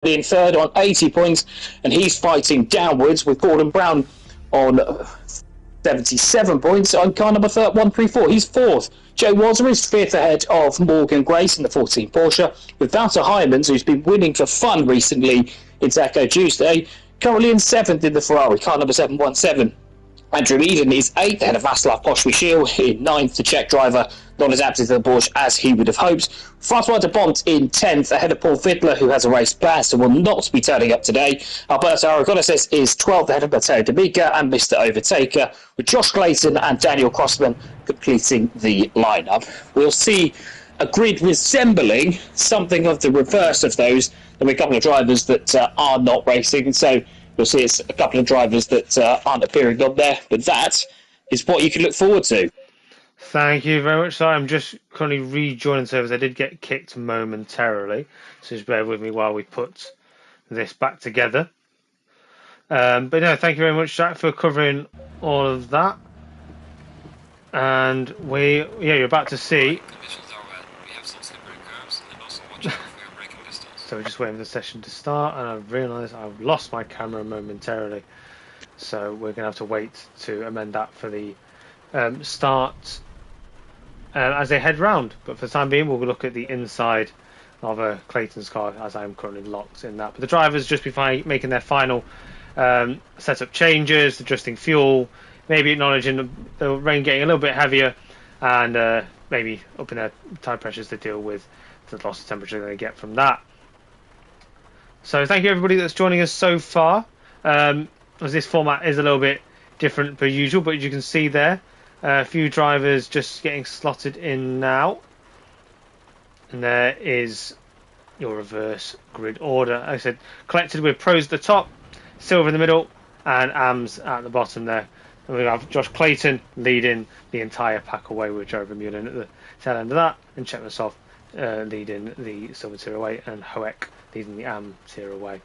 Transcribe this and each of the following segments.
in third on 80 points, and he's fighting downwards with Gordon Brown on 77 points on car number 134. He's fourth. Joe Walter is fifth ahead of Morgan Grace in the 14 Porsche, with Walter Hymans, who's been winning for fun recently in Taco Tuesday, currently in seventh in the Ferrari, car number 717. Andrew Eden is eighth ahead of Václav Pospisil, in ninth the Czech driver, not as adapted to the Porsche as he would have hoped. Francois de Bont in 10th ahead of Paul Fittler, who has a race planned so will not be turning up today. Alberto Aragonés is 12th ahead of Matteo D'Amica and Mr. Overtaker, with Josh Clayton and Daniel Crossman completing the lineup. We'll see a grid resembling something of the reverse of those. There'll be a couple of drivers that are not racing, so you'll see it's a couple of drivers that aren't appearing on there, but that is what you can look forward to. Thank you very much. So I'm just currently rejoining service. I did get kicked momentarily, so just bear with me while we put this back together. But no, thank you very much, Jack, for covering all of that. And you're about to see. So we're just waiting for the session to start, and I've realised I've lost my camera momentarily. So we're going to have to wait to amend that for the start as they head round. But for the time being, we'll look at the inside of Clayton's car, as I am currently locked in that. But the drivers just be making their final setup changes, adjusting fuel, maybe acknowledging the rain getting a little bit heavier, and maybe upping their tyre pressures to deal with the loss of temperature they get from that. So thank you everybody that's joining us so far. As this format is a little bit different per usual, but as you can see there, a few drivers just getting slotted in now. And there is your reverse grid order. Like I said, collected with pros at the top, silver in the middle, and AMS at the bottom there. And we have Josh Clayton leading the entire pack away with Joe Bermuda at the tail end of that, and Chekmasov leading the silver tier away, and Hoek leading the AM tier away.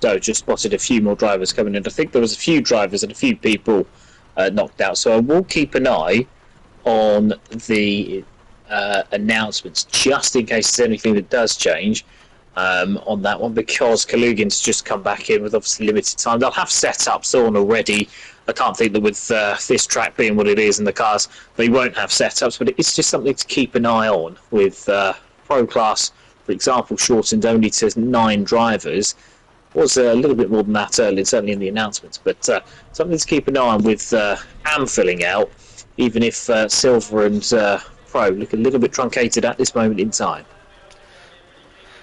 So just spotted a few more drivers coming in. I think there was a few drivers and a few people knocked out. So I will keep an eye on the announcements just in case there's anything that does change on that one, because Kalugin's just come back in with obviously limited time. They'll have setups on already. I can't think that with this track being what it is and the cars, they won't have setups, but it's just something to keep an eye on with Pro Class, for example, shortened only to 9 drivers. Was a little bit more than that earlier, certainly in the announcements, but something to keep an eye on with AM filling out, even if Silver and Pro look a little bit truncated at this moment in time.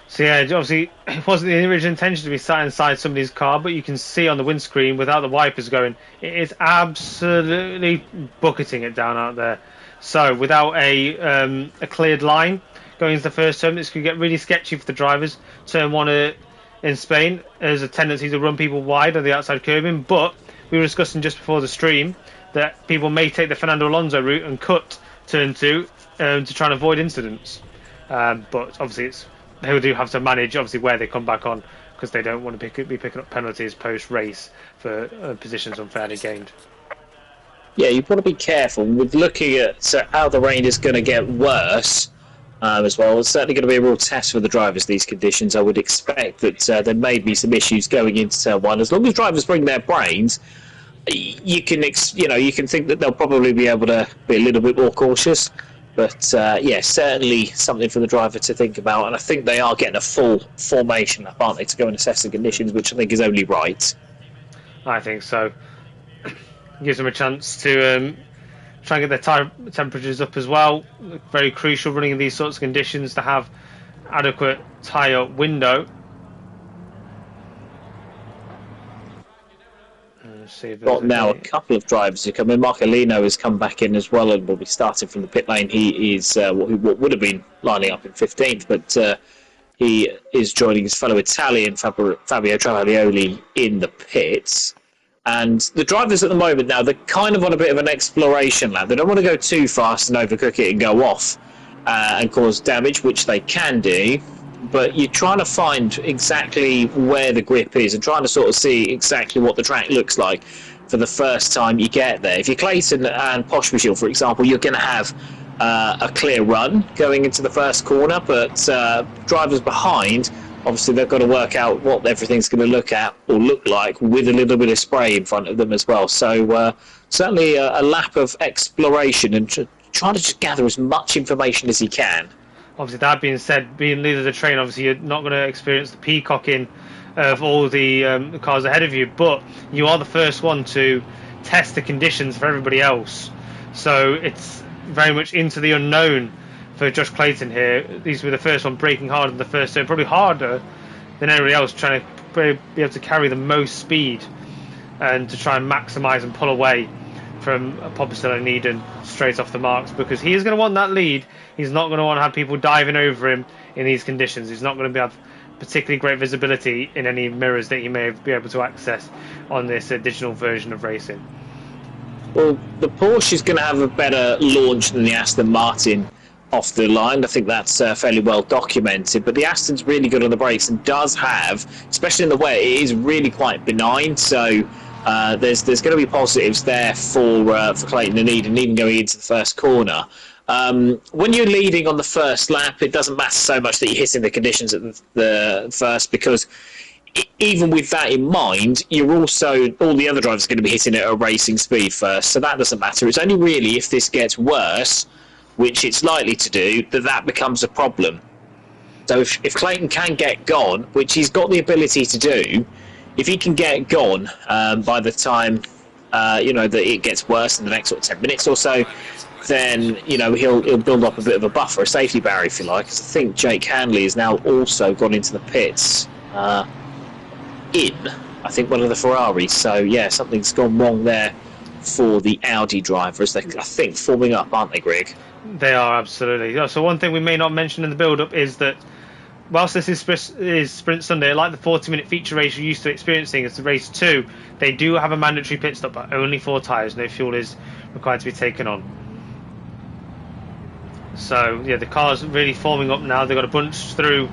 So yeah, obviously it wasn't the original intention to be sat inside somebody's car, but you can see on the windscreen without the wipers going, it is absolutely bucketing it down out there. So without a cleared line going into the first turn, this could get really sketchy for the drivers. Turn 1 in Spain, there's a tendency to run people wide on the outside curbing, but we were discussing just before the stream that people may take the Fernando Alonso route and cut turn 2 to try and avoid incidents. But obviously they do have to manage obviously where they come back on, because they don't want to be picking up penalties post-race for positions unfairly gained. Yeah, you want to be careful with looking at how the rain is going to get worse. As well, it's certainly going to be a real test for the drivers. These conditions, I would expect that there may be some issues going into turn 1. As long as drivers bring their brains, you can think that they'll probably be able to be a little bit more cautious. But yeah, certainly something for the driver to think about. And I think they are getting a full formation up, aren't they, to go and assess the conditions, which I think is only right. I think so. Gives them a chance to try and get their tyre temperatures up as well. Very crucial running in these sorts of conditions to have adequate tyre window. Got now a couple of drivers who come in. Marcolino has come back in as well and will be starting from the pit lane. He is what would have been lining up in 15th, but he is joining his fellow Italian Fabio Travaglioli in the pits. And the drivers at the moment now, they're kind of on a bit of an exploration lap. They don't want to go too fast and overcook it and go off and cause damage, which they can do. But you're trying to find exactly where the grip is and trying to sort of see exactly what the track looks like for the first time you get there. If you're Clayton and Pospisil, for example, you're going to have a clear run going into the first corner, but drivers behind, obviously they've got to work out what everything's going to look like with a little bit of spray in front of them as well. So certainly a lap of exploration and trying to just gather as much information as he can. Obviously, that being said, being leader of the train, obviously you're not going to experience the peacocking of all the cars ahead of you, but you are the first one to test the conditions for everybody else. So it's very much into the unknown for Josh Clayton here. These were the first one braking hard in the first turn, probably harder than anybody else, trying to be able to carry the most speed and to try and maximise and pull away from Popperstill and Eden straight off the marks, because he is going to want that lead. He's not going to want to have people diving over him in these conditions. He's not going to have particularly great visibility in any mirrors that he may be able to access on this digital version of racing. Well, the Porsche is going to have a better launch than the Aston Martin off the line. I think that's fairly well documented, but the Aston's really good on the brakes and does have, especially in the wet, it is really quite benign, so there's going to be positives there for Clayton and Eden going into the first corner. When you're leading on the first lap, it doesn't matter so much that you're hitting the conditions at the first, because even with that in mind, you're also, all the other drivers are going to be hitting at a racing speed first, so that doesn't matter. It's only really if this gets worse, which it's likely to do, that becomes a problem. So if Clayton can get gone, which he's got the ability to do, if he can get gone by the time that it gets worse in the next 10 minutes or so, then he'll build up a bit of a buffer, a safety barrier if you like. Because I think Jake Handley has now also gone into the pits in, I think, one of the Ferraris. So yeah, something's gone wrong there for the Audi drivers. They're, I think, forming up, aren't they, Greg? They are, absolutely. So one thing we may not mention in the build-up is that whilst this is Sprint Sunday, like the 40-minute feature race you're used to experiencing as the race 2, they do have a mandatory pit stop, but only 4 tyres. No fuel is required to be taken on. So yeah, the car's really forming up now. They've got to bunch through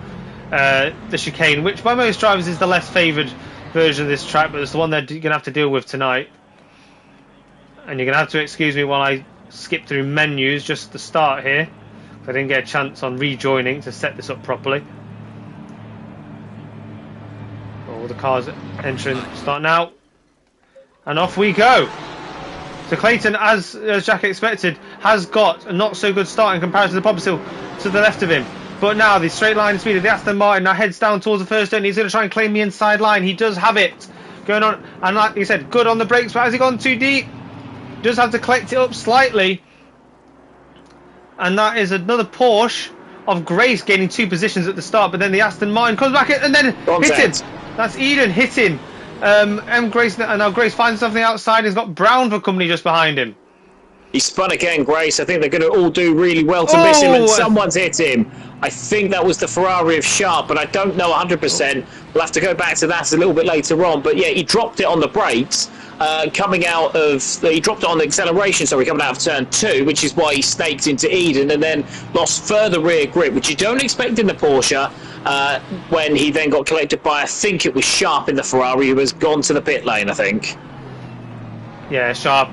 the chicane, which by most drivers is the less favoured version of this track, but it's the one they're going to have to deal with tonight. And you're going to have to excuse me while I skip through menus just at the start here. I didn't get a chance on rejoining to set this up properly. All the cars entering, start now, and off we go. So Clayton, as Jack expected, has got a not so good start in comparison to Popperstill to the left of him. But now the straight line speed of the Aston Martin now heads down towards the first turn. He's going to try and claim the inside line. He does have it going on, and like he said, good on the brakes, but has he gone too deep? Does have to collect it up slightly. And that is another Porsche of Grace gaining 2 positions at the start, but then the Aston Martin comes back in and then hits him. That's Eden hitting Grace, and now Grace finds something outside. He's got Brown for company just behind him. He spun again, Grace. I think they're going to all do really well to miss him, and someone's hit him. I think that was the Ferrari of Sharp, but I don't know 100%. We'll have to go back to that a little bit later on. But yeah, he dropped it on the brakes. He dropped it on the acceleration, coming out of turn 2, which is why he snaked into Eden and then lost further rear grip, which you don't expect in the Porsche, when he then got collected by, I think it was Sharp in the Ferrari, who has gone to the pit lane, I think. Yeah, Sharp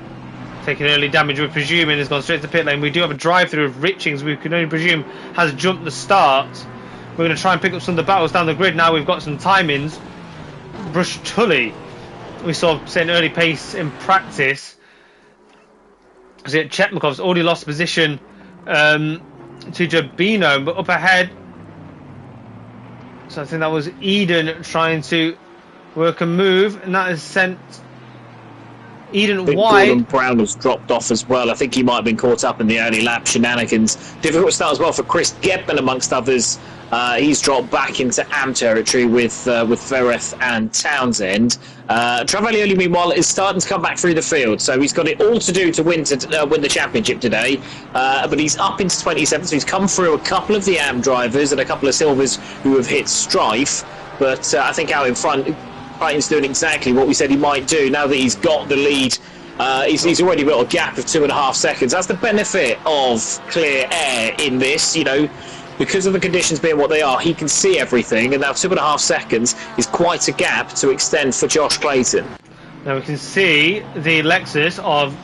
taking early damage, we're presuming, has gone straight to the pit lane. We do have a drive-through of Richings, we can only presume has jumped the start. We're going to try and pick up some of the battles down the grid now. We've got some timings. Brush Tully, we saw an early pace in practice. Chetmakov's already lost position to Jabino, but up ahead, so I think that was Eden trying to work a move, and that has sent Eden wide. Gordon Brown has dropped off as well. I think he might have been caught up in the early lap shenanigans. Difficult start as well for Chris Gebman amongst others. He's dropped back into AM territory with Vereth and Townsend. Travaglioli, meanwhile, is starting to come back through the field, so he's got it all to do to win the championship today. But he's up into 27th, so he's come through a couple of the AM drivers and a couple of Silvers who have hit Strife. But I think out in front, Clayton's doing exactly what we said he might do. Now that he's got the lead, he's already got a gap of 2.5 seconds. That's the benefit of clear air in this, because of the conditions being what they are, he can see everything, and now 2.5 seconds is quite a gap to extend for Josh Clayton. Now we can see the Lexus of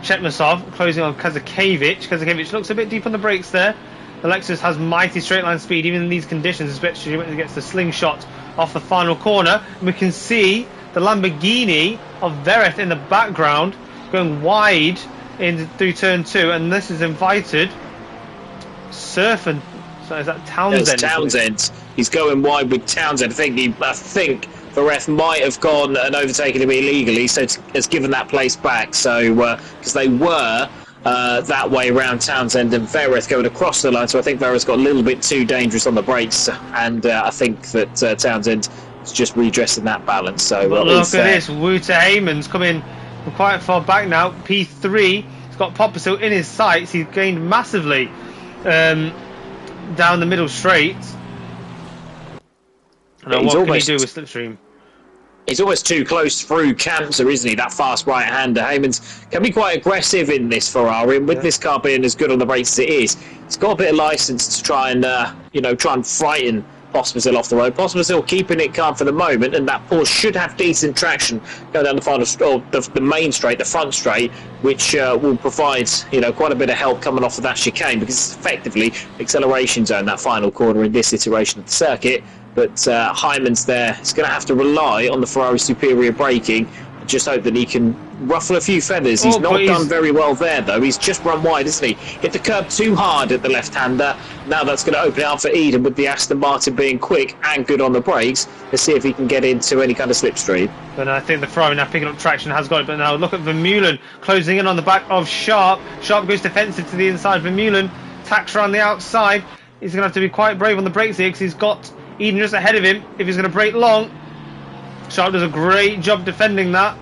Chetmasov closing on Kazakevich. Kazakevich looks a bit deep on the brakes there. The Lexus has mighty straight line speed, even in these conditions, especially when it gets the slingshot off the final corner. And we can see the Lamborghini of Vereth in the background going wide through turn 2, and this is invited Surf. So is that Townsend? It's Townsend. He's going wide with Townsend. I think the ref might have gone and overtaken him illegally, so has given that place back. So because they were that way around, Townsend and Vereth going across the line, so I think Vereth got a little bit too dangerous on the brakes, and I think that Townsend is just redressing that balance. So look at this, Wouter Heyman's coming from quite far back now. P3, he's got Poppasill in his sights. He's gained massively down the middle straight. What can he do with slipstream? He's almost too close through Cancer, isn't he? That fast right-hander. Heyman's can be quite aggressive in this Ferrari, and with this car being as good on the brakes as it is, he's got a bit of license to try and try and frighten Pospisil off the road. Pospisil keeping it calm for the moment, and that Porsche should have decent traction going down the final, the main straight, the front straight, which will provide quite a bit of help coming off of that chicane, because it's effectively acceleration zone, that final corner in this iteration of the circuit. But Hyman's there. He's going to have to rely on the Ferrari's superior braking and just hope that he can ruffle a few feathers. He's not done very well there, though. He's just run wide, isn't he? Hit the curb too hard at the left-hander. Now that's going to open it up for Eden, with the Aston Martin being quick and good on the brakes. Let's see if he can get into any kind of slipstream. But I think the Ferrari now picking up traction has got it. But now look at Vermeulen closing in on the back of Sharp. Sharp goes defensive to the inside. Vermeulen tacks around the outside. He's going to have to be quite brave on the brakes here, because he's got Eden just ahead of him. If he's going to brake long, Sharp does a great job defending that.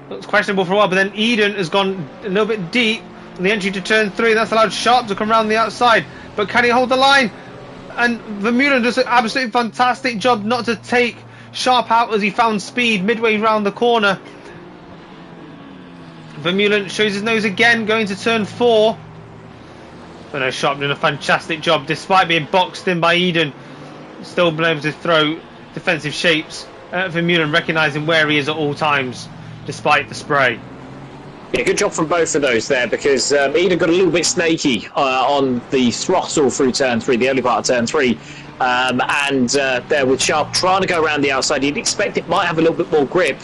Looks questionable for a while, but then Eden has gone a little bit deep on the entry to turn 3. That's allowed Sharp to come around the outside. But can he hold the line? And Vermeulen does an absolutely fantastic job not to take Sharp out as he found speed midway round the corner. Vermeulen shows his nose again, going to turn 4. But no, Sharp doing a fantastic job despite being boxed in by Eden. Still been able to throw defensive shapes at Vermeulen, recognising where he is at all times despite the spray. Yeah, good job from both of those there, because Eden got a little bit snaky on the throttle through turn 3, the early part of turn 3. And there with Sharp trying to go around the outside, you'd expect it might have a little bit more grip,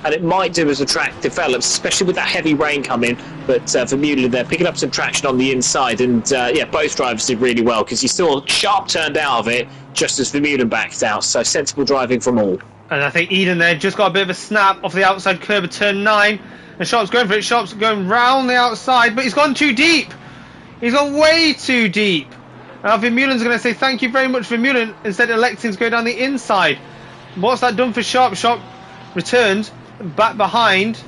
and it might do as the track develops, especially with that heavy rain coming. But Vermeulen there picking up some traction on the inside, and both drivers did really well, because you saw Sharp turned out of it just as Vermeulen backed out. So sensible driving from all. And I think Eden there just got a bit of a snap off the outside curb of turn 9, and Sharp's going for it. Sharp's going round the outside, but he's gone too deep. He's gone way too deep. Now Vermeulen's going to say thank you very much, Vermeulen, instead of electing to go down the inside. What's that done for Sharp? Sharp returned back behind.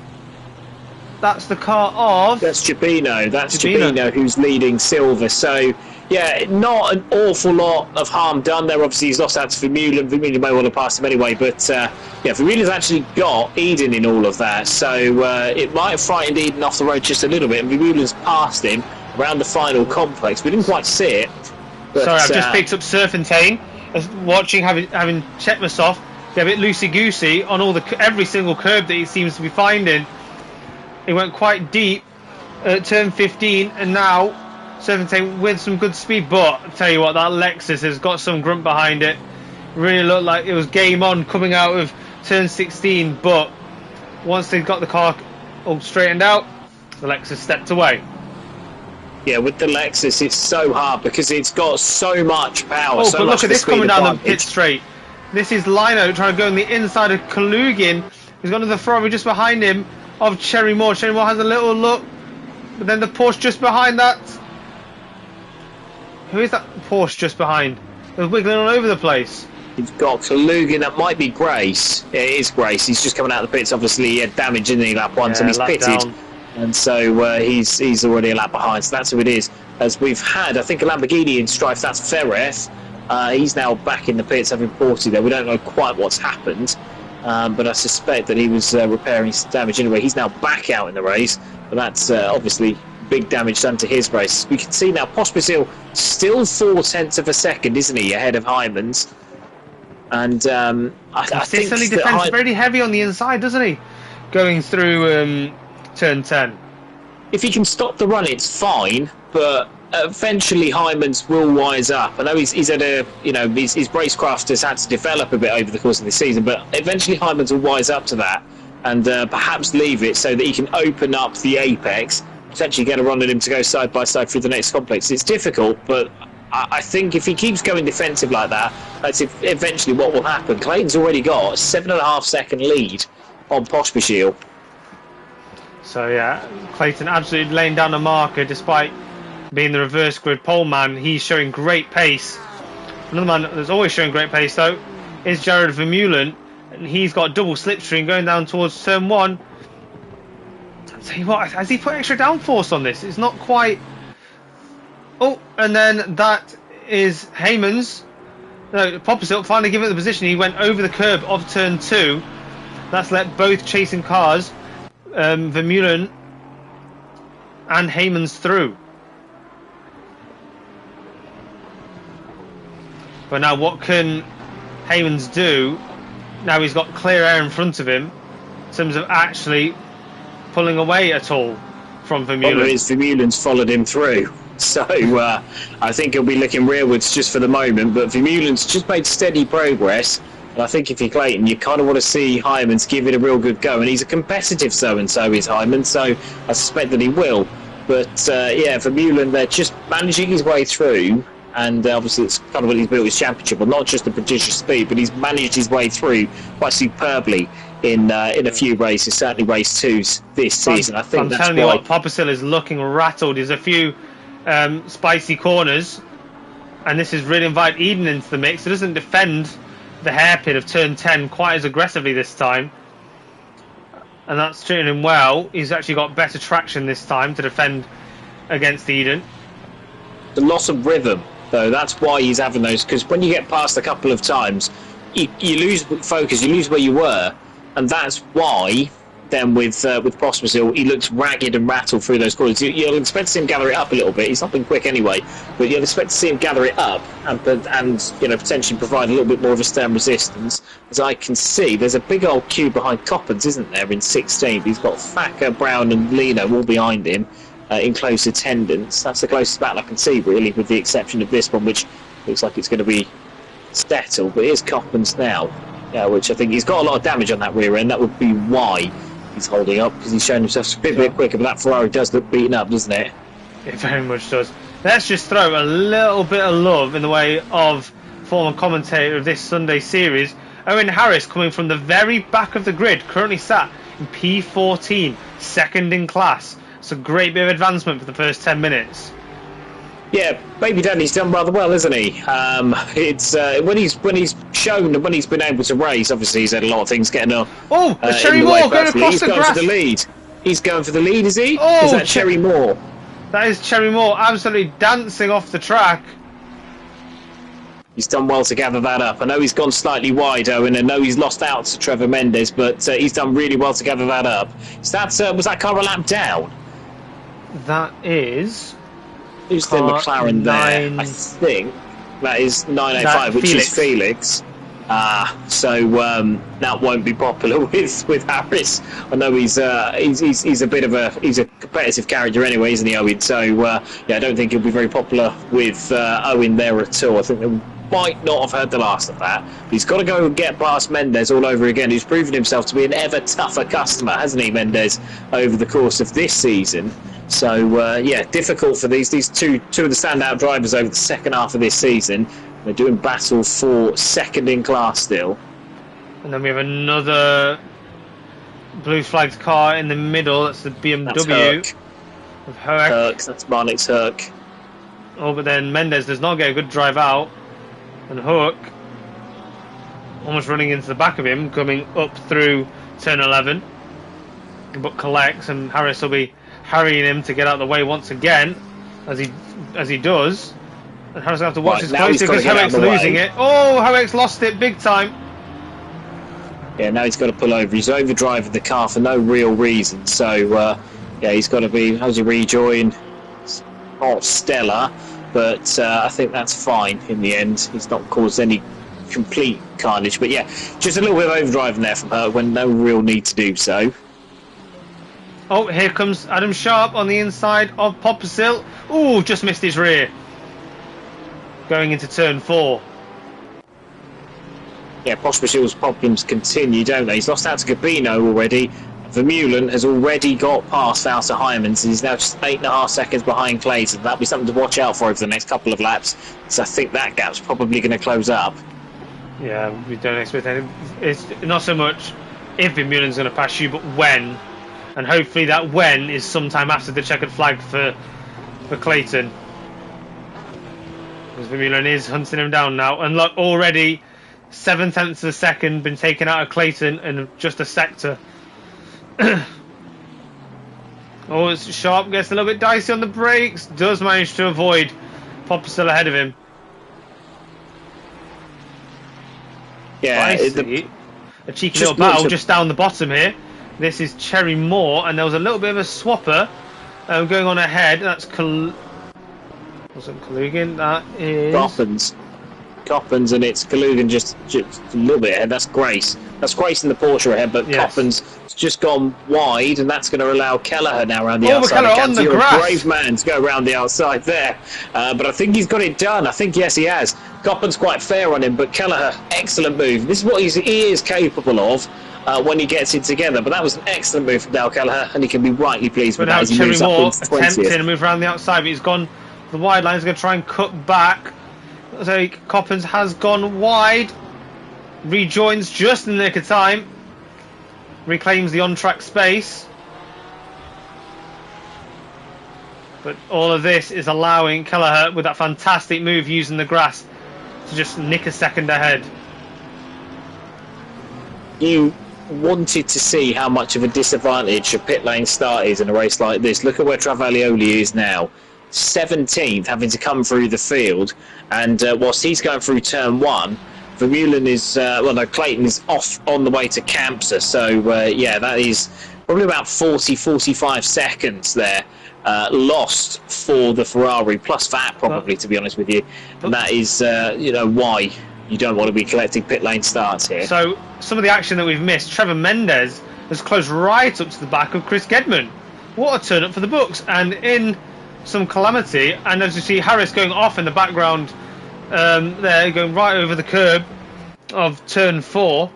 That's the car of... That's Gibino. That's Gibino who's leading Silver. So, yeah, not an awful lot of harm done there. Obviously, he's lost out to Vermeulen. Vermeulen may well have passed him anyway. But, Vermeulen's actually got Eden in all of that. So, it might have frightened Eden off the road just a little bit. And Vermeulen's passed him around the final complex. We didn't quite see it. But, sorry, I've just picked up Serpentine. Watching, having Chetmasov get a bit loosey-goosey on every single curb that he seems to be finding. He went quite deep at turn 15, and now Serpentine with some good speed. But I tell you what, that Lexus has got some grunt behind it. Really looked like it was game on coming out of turn 16. But once they got the car all straightened out, the Lexus stepped away. Yeah, with the Lexus, it's so hard because it's got so much power. But look at this coming down the pit straight. This is Lino trying to go on the inside of Kalugin. He's got another Ferrari just behind him of Cherry Moore. Cherry Moore has a little look, but then the Porsche just behind that. Who is that Porsche just behind? They're wiggling all over the place. He's got Kalugin. That might be Grace. Yeah, it is Grace. He's just coming out of the pits. Obviously, he had damage in the lap once, and he's pitted. Down. And so he's already a lap behind. So that's who it is. As we've had, I think, a Lamborghini in strife. That's Ferreth. He's now back in the pits, having ported there. We don't know quite what's happened, but I suspect that he was repairing some damage anyway. He's now back out in the race, but that's obviously big damage done to his race. We can see now Pospisil still 0.4 of a second, isn't he, ahead of Hyman's? And I think he defends very heavy on the inside, doesn't he? going through turn 10. If he can stop the run, it's fine, but eventually Hyman's will wise up. I know he's had a, his racecraft has had to develop a bit over the course of the season, but eventually Hyman's will wise up to that and perhaps leave it so that he can open up the apex, potentially get a run at him to go side by side through the next complex. It's difficult, but I think if he keeps going defensive like that, that's eventually what will happen. Clayton's already got a 7.5 second lead on Pospisil. So yeah, Clayton absolutely laying down a marker despite being the reverse grid pole man. He's showing great pace. Another man that's always showing great pace though is Jared Vermeulen, and he's got double slipstream going down towards turn 1. I'll tell you what, has he put extra downforce on this? It's not quite. Oh, and then that is Heyman's. No, Pospisil finally giving it the position. He went over the curb of turn 2. That's let both chasing cars, Vermeulen and Heyman's, through. But now what can Heyman's do? Now he's got clear air in front of him in terms of actually pulling away at all from Vermeulen. Problem is Vermeulen's followed him through. So I think he'll be looking rearwards just for the moment, but Vermeulen's just made steady progress. And I think if you're Clayton, you kind of want to see Hyman's give it a real good go. And he's a competitive so-and-so is Hyman, so I suspect that he will. But yeah, Vermeulen, they're just managing his way through. And obviously it's kind of what he's built his championship on, not just the prodigious speed, but he's managed his way through quite superbly in a few races, certainly race 2s this season. I think I'm that's telling you what, Pospisil is looking rattled. There's a few spicy corners, and this has really invited Eden into the mix. It doesn't defend the hairpin of turn 10 quite as aggressively this time, and that's treating him well. He's actually got better traction this time to defend against Eden. The loss of rhythm, though, that's why he's having those, because when you get past a couple of times, you lose focus, you lose where you were, and that's why then with Pospisil, he looks ragged and rattled through those corners. You'll expect to see him gather it up a little bit. He's not been quick anyway, but you'll expect to see him gather it up and potentially provide a little bit more of a stern resistance. As I can see, there's a big old queue behind Coppens, isn't there, in 16th? He's got Thacker, Brown and Lino all behind him in close attendance. That's the closest battle I can see, really, with the exception of this one, which looks like it's going to be settled. But here's Coppens now, which I think he's got a lot of damage on that rear end. That would be why he's holding up, because he's shown himself a bit quicker, but that Ferrari does look beaten up, doesn't it? It very much does. Let's just throw a little bit of love in the way of former commentator of this Sunday series, Owen Harris, coming from the very back of the grid, currently sat in P14, second in class. It's a great bit of advancement for the first 10 minutes. Yeah, Baby Danny's done rather well, isn't he? It's when he's shown and when he's been able to race. Obviously, he's had a lot of things getting up. Oh, Cherry Moore going across the grass. For the lead. He's going for the lead, is he? Oh, is that Cherry Moore? That is Cherry Moore, absolutely dancing off the track. He's done well to gather that up. I know he's gone slightly wide, Owen. I know he's lost out to Trevor Mendes, but he's done really well to gather that up. So was that car a lap down? That is. Who's the McLaren there? I think that is 905, which is Felix. So that won't be popular with Harris. I know he's a bit of a competitive character anyway, isn't he, Owen? So yeah, I don't think he'll be very popular with Owen there at all. I think they might not have heard the last of that. But he's got to go and get past Mendes all over again, who's proven himself to be an ever tougher customer, hasn't he, Mendes, over the course of this season. So yeah, difficult for these two of the standout drivers over the second half of this season. They're doing battle for second in class still. And then we have another blue flagged car in the middle. That's the BMW of Herc. That's Marnix Herc. Oh, but then Mendes does not get a good drive out, and Hook almost running into the back of him, coming up through turn 11, but collects, and Harris will be harrying him to get out of the way once again, as he does. And Harris will have to watch this closely because Herrick's losing it. Oh, Herrick's lost it big time. Yeah, now he's got to pull over. He's overdriving the car for no real reason. So yeah, he's got to be. How's he rejoin? It's not stellar, but I think that's fine in the end. He's not caused any complete carnage, but yeah, just a little bit of overdriving there from her when no real need to do so. Oh, here comes Adam Sharp on the inside of Popplesil. Ooh, just missed his rear. Going into turn 4. Yeah, Pospashill's problems continue, don't they? He's lost out to Gabino already. Vermeulen has already got past Wouter Hyemans, and he's now just 8.5 seconds behind Clayton. That'll be something to watch out for over the next couple of laps. So I think that gap's probably going to close up. Yeah, we don't expect any. It's not so much if Vermeulen's going to pass you, but when. And hopefully that when is sometime after the checkered flag for Clayton. Because Vermeulen is hunting him down now. And look, already 7/10 of a second been taken out of Clayton in just a sector. Oh, it's Sharp, gets a little bit dicey on the brakes. Does manage to avoid Popper still ahead of him. Yeah, a cheeky little battle just down the bottom here. This is Cherry Moore, and there was a little bit of a swapper going on ahead. That's wasn't Kalugan. That is Coppens, and it's Kalugan just a little bit ahead. That's Grace. That's Grace in the Porsche ahead, but yes. Coppens has just gone wide, and that's going to allow Kelleher now around the outside. Kelleher on the grass. A brave man to go around the outside there, but I think he's got it done. I think yes, he has. Coppens quite fair on him, but Kelleher, excellent move. This is what he is capable of. When he gets it together, but that was an excellent move from Dale Kelleher, and he can be rightly pleased with that as he moves up into 20th. Attempting to move around the outside, but he's gone the wide line. He's going to try and cut back. So Coppens has gone wide, rejoins just in the nick of time, reclaims the on-track space. But all of this is allowing Kelleher, with that fantastic move using the grass, to just nick a second ahead. You wanted to see how much of a disadvantage a pit lane start is in a race like this. Look at where Travaglioli is now. 17th, having to come through the field, and whilst he's going through turn 1, Vermeulen is Clayton is off on the way to Campsa, so yeah, that is probably about 45 seconds there lost for the Ferrari, plus that probably, to be honest with you, and that is why you don't want to be collecting pit lane starts here. So some of the action that we've missed, Trevor Mendez has closed right up to the back of Chris Gedman. What a turn up for the books, and in some calamity, and as you see Harris going off in the background there, going right over the curb of turn 4.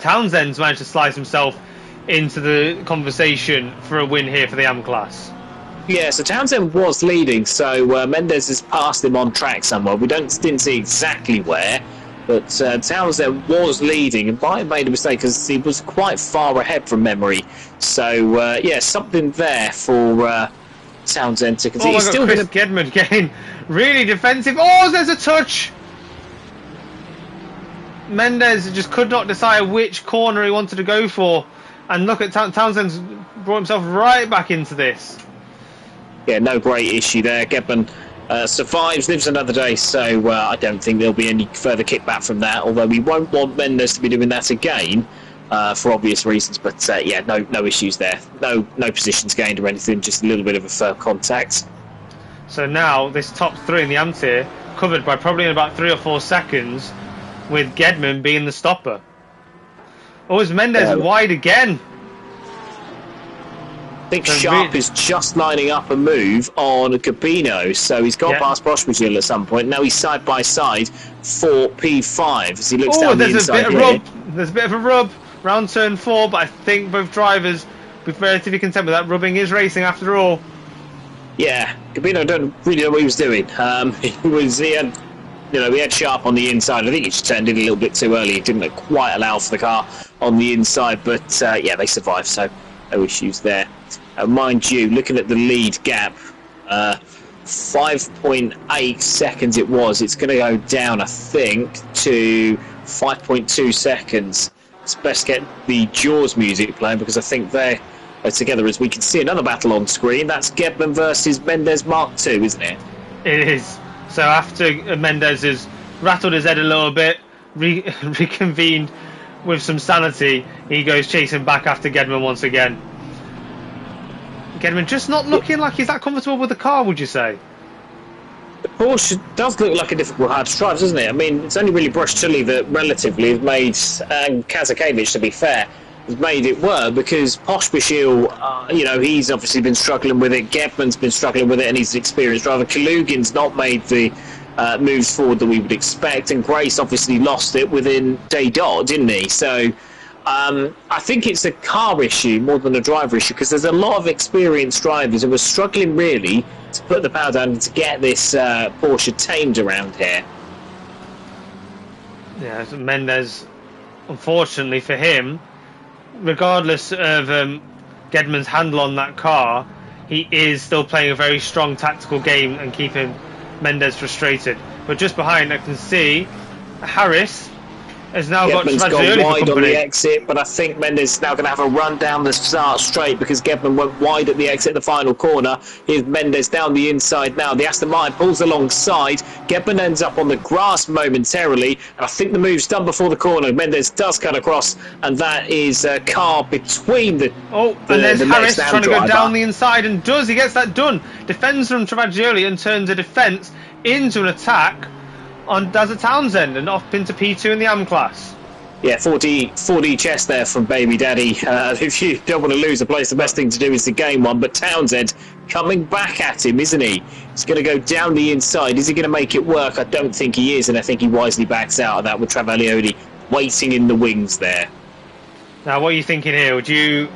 Townsend's managed to slice himself into the conversation for a win here for the AM class. Yeah, so Townsend was leading, so Mendez has passed him on track somewhere. We didn't see exactly where, but Townsend was leading and might have made a mistake because he was quite far ahead from memory. So yeah, something there for Townsend to continue. Oh my God, Chris Gedman getting really defensive. Oh, there's a touch. Mendez just could not decide which corner he wanted to go for, and look at Townsend's brought himself right back into this. Yeah, no great issue there. Gedman survives, lives another day, so I don't think there'll be any further kickback from that, although we won't want Mendez to be doing that again for obvious reasons, but yeah, no issues there. No positions gained or anything, just a little bit of a firm contact. So now this top 3 in the AM tier covered by probably in about 3 or 4 seconds, with Gedman being the stopper. Oh, is Mendez wide again? I think Sharp is just lining up a move on Gabino, so he's got past Prospagil at some point. Now he's side by side for P5 as he looks down the inside here. There's a bit of a rub round turn 4, but I think both drivers will be relatively content with that. Rubbing is racing after all. Yeah, Gabino don't really know what he was doing. He had Sharp on the inside. I think he just turned in a little bit too early. He didn't quite allow for the car on the inside, but yeah, they survived, so no issues there. Mind you, looking at the lead gap, 5.8 seconds it was. It's going to go down, I think, to 5.2 seconds. It's best get the Jaws music playing because I think they're together, as we can see another battle on screen. That's Gedman versus Mendez Mark II, isn't it? It is. So after Mendez has rattled his head a little bit, reconvened with some sanity, he goes chasing back after Gedman once again. Gedman just not looking like he's that comfortable with the car, would you say? The Porsche does look like a difficult hard to drive, doesn't it? I mean, it's only really Brush Tully that relatively has made Kazakevich, to be fair, has made it work, because Pospisil, you know, he's obviously been struggling with it. Gedman's been struggling with it, and he's an experienced driver. Kalugin's not made the moves forward that we would expect, and Grace obviously lost it within day dot, didn't he? So I think it's a car issue more than a driver issue, because there's a lot of experienced drivers who are struggling really to put the power down and to get this Porsche tamed around here. Yeah, Mendes, unfortunately for him, regardless of Gedman's handle on that car, he is still playing a very strong tactical game and keeping Mendes frustrated. But just behind, I can see Harris has now Gedman's got gone wide for on the exit, but I think Mendes is now going to have a run down the start straight, because Gedman went wide at the exit, the final corner. Here's Mendes down the inside now. The Aston Martin pulls alongside. Gedman ends up on the grass momentarily, and I think the move's done before the corner. Mendes does cut across, and that is a car between the. And there's Harris trying to go down the inside, and he gets that done. Defends from Travaglioli and turns a defence into an attack on Dazza Townsend, and off into P2 in the AM class. Yeah, 4D chest there from Baby Daddy. If you don't want to lose a place, the best thing to do is to gain one. But Townsend coming back at him, isn't he? He's going to go down the inside. Is he going to make it work? I don't think he is, and I think he wisely backs out of that with Travaglioli waiting in the wings there. Now, what are you thinking here? Would you,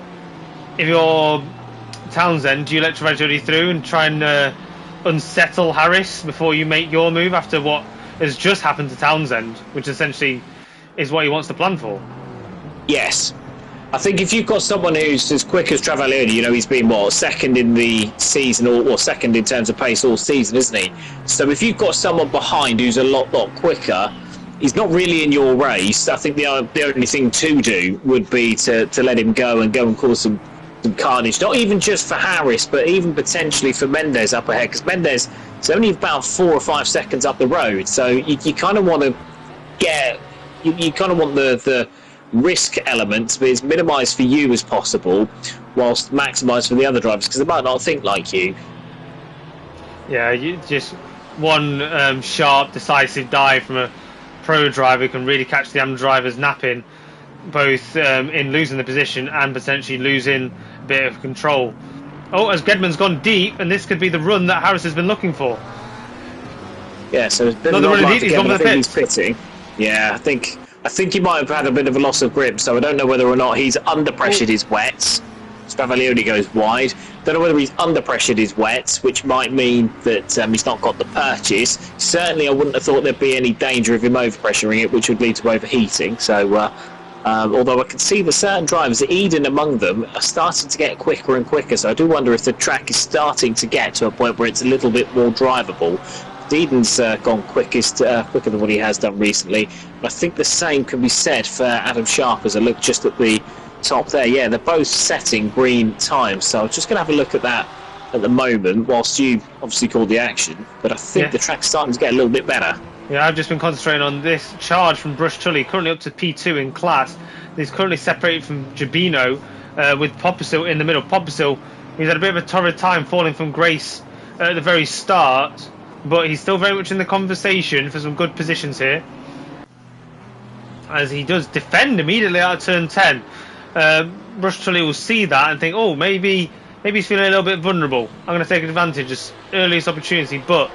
if you're Townsend, do you let Travaglioli through and try and unsettle Harris before you make your move after what has just happened to Townsend, which essentially is what he wants to plan for? Yes. I think if you've got someone who's as quick as Travaglioli, you know, he's been, what, second in the season, or second in terms of pace all season, isn't he? So if you've got someone behind who's a lot quicker, he's not really in your race. I think the only thing to do would be to let him go and cause some carnage, not even just for Harris, but even potentially for Mendes up ahead, because Mendes is only about 4 or 5 seconds up the road, so you kind of want to get, you kind of want the risk element to be as minimised for you as possible, whilst maximised for the other drivers, because they might not think like you. Yeah, you just one sharp, decisive dive from a pro driver can really catch the AM drivers napping, both in losing the position and potentially losing a bit of control. As Gedman's gone deep, and this could be the run that Harris has been looking for. Yeah, so it's been not not he's gone for the he's pitting. Yeah, I think he might have had a bit of a loss of grip, so I don't know whether or not he's under pressured his wets. Travaglioli goes wide. Don't know whether he's under pressured his wets, which might mean that he's not got the purchase. Certainly, I wouldn't have thought there'd be any danger of him overpressuring it, which would lead to overheating. So, although I can see that certain drivers, Eden among them, are starting to get quicker and quicker. So I do wonder if the track is starting to get to a point where it's a little bit more drivable. Eden's gone quicker than what he has done recently. I think the same can be said for Adam Sharp as I look just at the top there. Yeah, they're both setting green times, so I'm just going to have a look at that at the moment whilst you obviously call the action, but I think the track's starting to get a little bit better. Yeah, I've just been concentrating on this charge from Brush Tully, currently up to P2 in class. He's currently separated from Jabino with Popisil in the middle. Popisil, he's had a bit of a torrid time falling from Grace at the very start, but he's still very much in the conversation for some good positions here, as he does defend immediately out of turn 10. Brush Tully will see that and think, maybe he's feeling a little bit vulnerable. I'm going to take advantage of earliest opportunity, but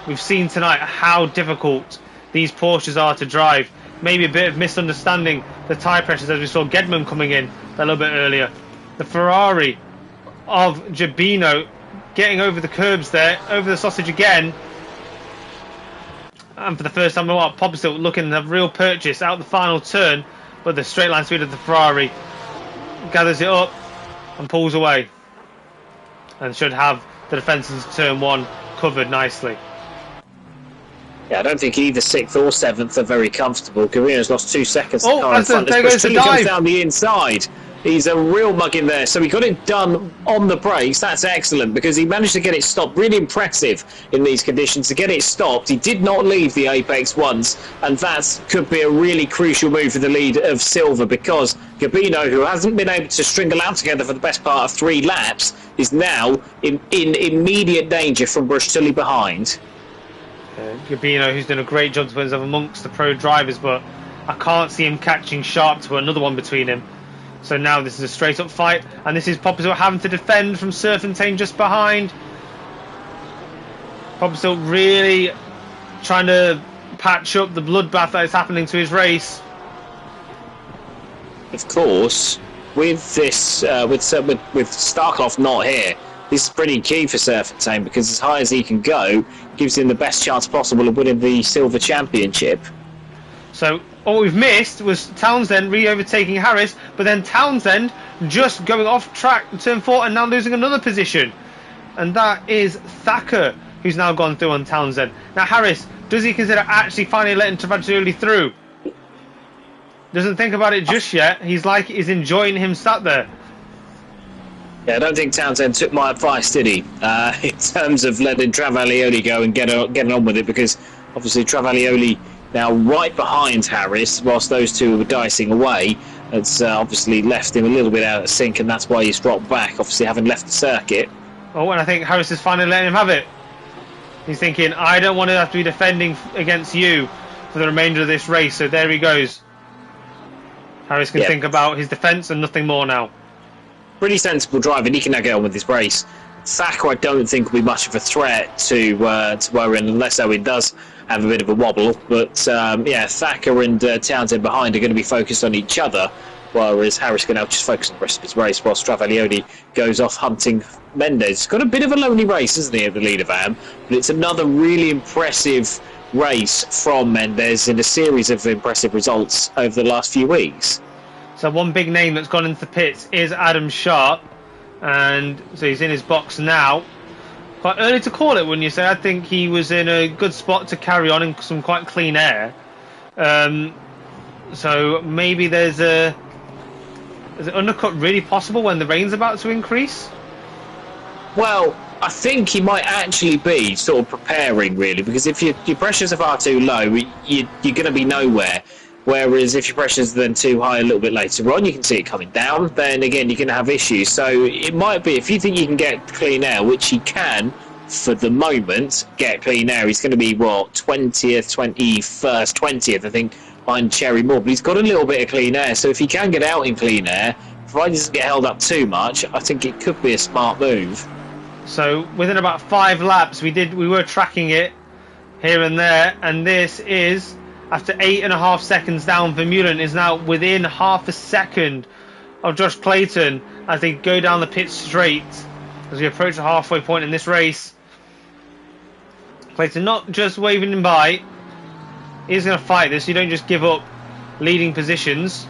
we've seen tonight how difficult these Porsches are to drive. Maybe a bit of misunderstanding the tyre pressures, as we saw Gedman coming in a little bit earlier. The Ferrari of Jabino getting over the curbs there, over the sausage again. And for the first time, Popisil looking to have real purchase out the final turn, but the straight line speed of the Ferrari gathers it up and pulls away, and should have the defence in turn 1 covered nicely. Yeah, I don't think either 6th or 7th are very comfortable. Carino's lost 2 seconds. There goes the dive. Comes down the inside. He's a real mug in there. So he got it done on the brakes. That's excellent, because he managed to get it stopped. Really impressive in these conditions to get it stopped. He did not leave the apex once, and that could be a really crucial move for the lead of Silver, because Gabino, who hasn't been able to string a lap together for the best part of 3 laps, is now in immediate danger from Brush Tully behind. Gabino, who's done a great job to put himself amongst the pro drivers, but I can't see him catching Sharp to put another one between him. So now this is a straight up fight, and this is Popsicle having to defend from Serpentine just behind. Popsicle really trying to patch up the bloodbath that is happening to his race. Of course, with this, with Starkloff not here, this is pretty key for Serpentine, because as high as he can go gives him the best chance possible of winning the Silver Championship. So all we've missed was Townsend re-overtaking Harris, but then Townsend just going off track turn 4 and now losing another position. And that is Thacker, who's now gone through on Townsend. Now Harris, does he consider actually finally letting Travaglioli through? Doesn't think about it just yet. He's enjoying him sat there. Yeah, I don't think Townsend took my advice, did he? In terms of letting Travaglioli go and getting on with it, because obviously Travaglioli now right behind Harris, whilst those two were dicing away. It's obviously left him a little bit out of sync, and that's why he's dropped back, obviously having left the circuit. Oh, and I think Harris is finally letting him have it. He's thinking, I don't want to have to be defending against you for the remainder of this race, so there he goes. Harris can think about his defence and nothing more now. Pretty sensible driving. He can now get on with his race. Thacker, I don't think will be much of a threat to Owen, unless Owen does have a bit of a wobble. But yeah, Thacker and Townsend behind are going to be focused on each other, whereas Harris can now just focus on the rest of his race, whilst Travaglioli goes off hunting Mendes. He's got a bit of a lonely race, isn't he, at the leader van? But it's another really impressive race from Mendes in a series of impressive results over the last few weeks. So one big name that's gone into the pits is Adam Sharp, and so he's in his box now. Quite early to call it, wouldn't you say? I think he was in a good spot to carry on in some quite clean air. So maybe is an undercut really possible when the rain's about to increase? Well, I think he might actually be sort of preparing, really, because if your pressures are far too low, you're going to be nowhere. Whereas if your pressures are then too high a little bit later on, you can see it coming down, then again you're going to have issues. So it might be, if you think you can get clean air, which he can for the moment, get clean air, he's going to be, what, 20th, 21st, 20th, I think, behind Cherry Moore. But he's got a little bit of clean air, so if he can get out in clean air, provided he doesn't get held up too much, I think it could be a smart move. So within about 5 laps, we were tracking it here and there, and this is, after 8.5 seconds down, Vermeulen is now within half a second of Josh Clayton as they go down the pit straight as we approach the halfway point in this race. Clayton not just waving him by, he's going to fight this. You don't just give up leading positions.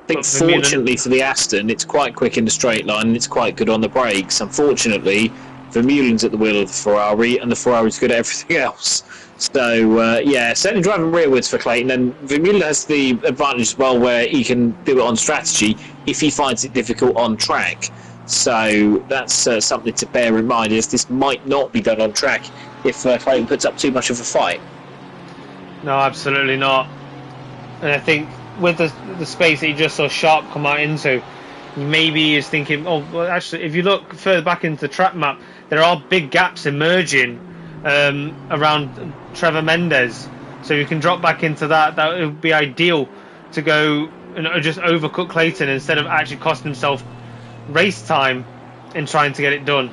I think fortunately for the Aston, it's quite quick in the straight line and it's quite good on the brakes. Unfortunately, Vermeulen's at the wheel of the Ferrari, and the Ferrari's good at everything else. So, yeah, certainly driving rearwards for Clayton, and Vermeulen has the advantage as well where he can do it on strategy if he finds it difficult on track. So that's something to bear in mind, as this might not be done on track if Clayton puts up too much of a fight. No, absolutely not. And I think with the space that he just saw Sharp come out into, maybe he is thinking, oh, well, actually, if you look further back into the track map, there are big gaps emerging around Trevor Mendes. So you can drop back into that. That would be ideal to go and just overcook Clayton instead of actually costing himself race time in trying to get it done.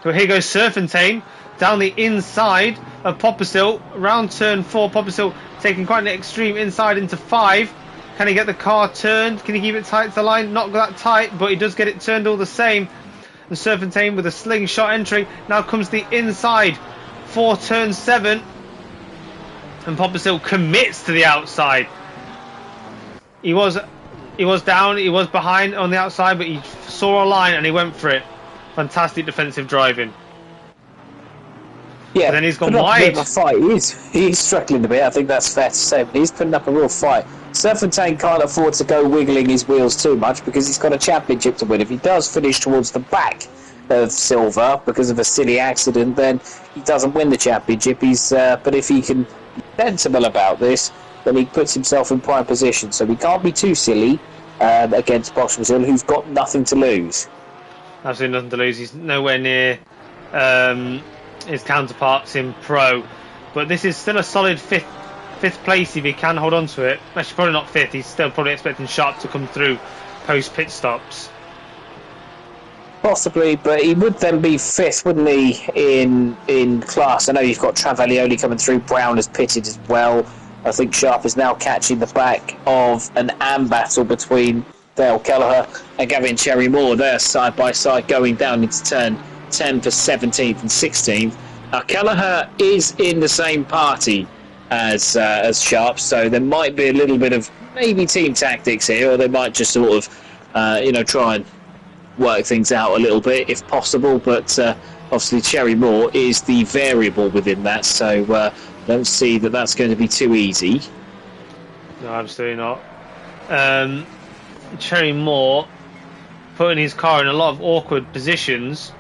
So here goes Serpentine down the inside of Poppersill, around turn 4. Poppersill taking quite an extreme inside into 5. Can he get the car turned? Can he keep it tight to the line? Not that tight, but he does get it turned all the same. And Serpentine with a slingshot entry. Now comes the inside for turn 7. And Poppersill commits to the outside. He was down, he was behind on the outside, but he saw a line and he went for it. Fantastic defensive driving. Yeah, but then he's gone wide. Fight. He's struggling a bit, I think that's fair to say, but he's putting up a real fight. Serpentine can't afford to go wiggling his wheels too much because he's got a championship to win. If he does finish towards the back of Silver because of a silly accident, then he doesn't win the championship. But if he can be sensible about this, then he puts himself in prime position. So he can't be too silly against Boschmazil, who's got nothing to lose. Absolutely nothing to lose. He's nowhere near his counterparts in Pro. But this is still a solid fifth fifth place if he can hold on to it. Actually, probably not fifth. He's still probably expecting Sharp to come through post pit stops. Possibly, but he would then be fifth, wouldn't he, in class? I know you've got Travaglioli coming through. Brown has pitted as well. I think Sharp is now catching the back of an AM battle between Dale Kelleher and Gavin Cherry-Moore. They're side by side going down into turn 10 for 17th and 16th. Now, Kelleher is in the same party as Sharp, so there might be a little bit of maybe team tactics here, or they might just sort of, try and work things out a little bit if possible. But obviously, Cherry-Moore is the variable within that, so don't see that that's going to be too easy. No, absolutely not. Cherry-Moore putting his car in a lot of awkward positions.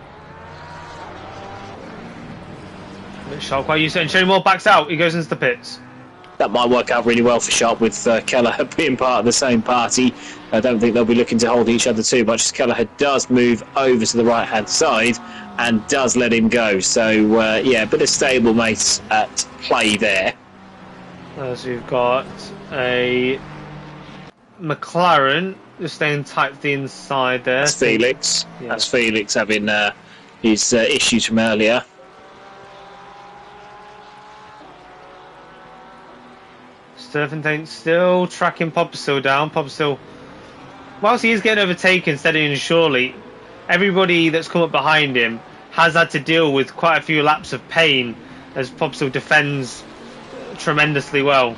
Sharp, quite used to it. And Cherry-Moore backs out. He goes into the pits. That might work out really well for Sharp with Kelleher being part of the same party. I don't think they'll be looking to hold each other too much, as Kelleher does move over to the right-hand side and does let him go. So, yeah, a bit of stablemates at play there. So we've got a McLaren just staying tight to the inside there. That's Felix. Yeah. That's Felix having his issues from earlier. Serpentine still tracking Popperstill down. Popperstill, whilst he is getting overtaken steadily and surely, everybody that's come up behind him has had to deal with quite a few laps of pain as Popperstill defends tremendously well.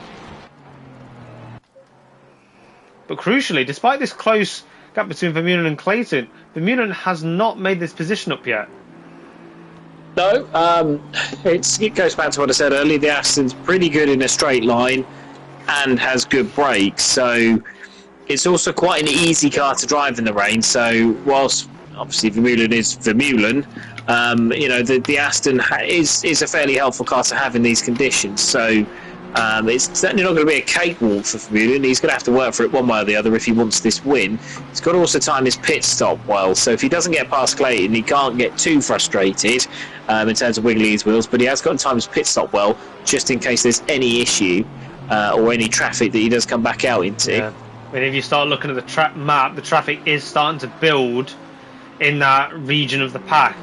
But crucially, despite this close gap between Vermeulen and Clayton, Vermeulen has not made this position up yet. No, it goes back to what I said earlier. The Aston's pretty good in a straight line and has good brakes, so it's also quite an easy car to drive in the rain. So whilst obviously Vermeulen is Vermeulen, the Aston is a fairly helpful car to have in these conditions. So it's certainly not going to be a cakewalk for Vermeulen. He's going to have to work for it one way or the other if he wants this win. He's got to also time his pit stop well, so if he doesn't get past Clayton, he can't get too frustrated in terms of wiggling his wheels, but he has got to time his pit stop well, just in case there's any issue or any traffic that he does come back out into. Yeah. I mean, if you start looking at the map, the traffic is starting to build in that region of the pack,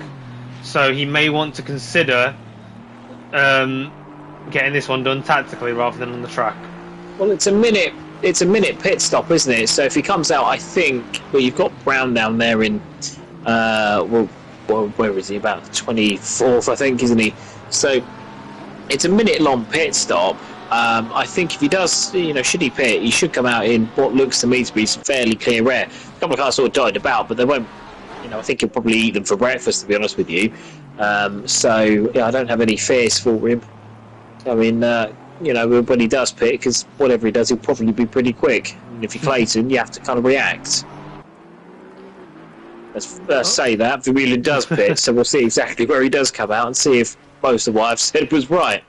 so he may want to consider getting this one done tactically rather than on the track. Well, it's a minute pit stop, isn't it? So if he comes out, I think, well, you've got Brown down there in where is he? About 24th, I think, isn't he? So it's a minute long pit stop. I think if he does, should he pit, he should come out in what looks to me to be some fairly clear air. A couple of cars sort of dotted about, but they won't. I think he'll probably eat them for breakfast, to be honest with you. So yeah, I don't have any fears for him. I mean, when he does pit, because whatever he does, he'll probably be pretty quick. And if you're Clayton, you have to kind of react. Let's say that Vermeulen does pit, so we'll see exactly where he does come out and see if most of what I've said was right.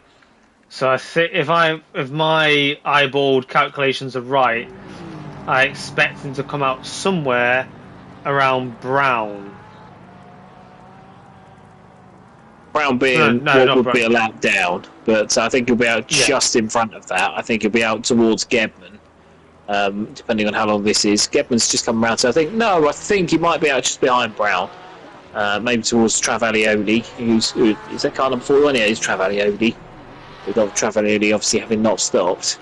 So I think if my eyeballed calculations are right, I expect him to come out somewhere around Brown. Brown being what would be a lap down, but I think he'll be out just in front of that. I think he'll be out towards Gedman, depending on how long this is. Gedman's just come around, so I think he might be out just behind Brown, maybe towards Travaglioli. Is that car number 41? Yeah, it's Travaglioli. We've got Travaglioli obviously having not stopped.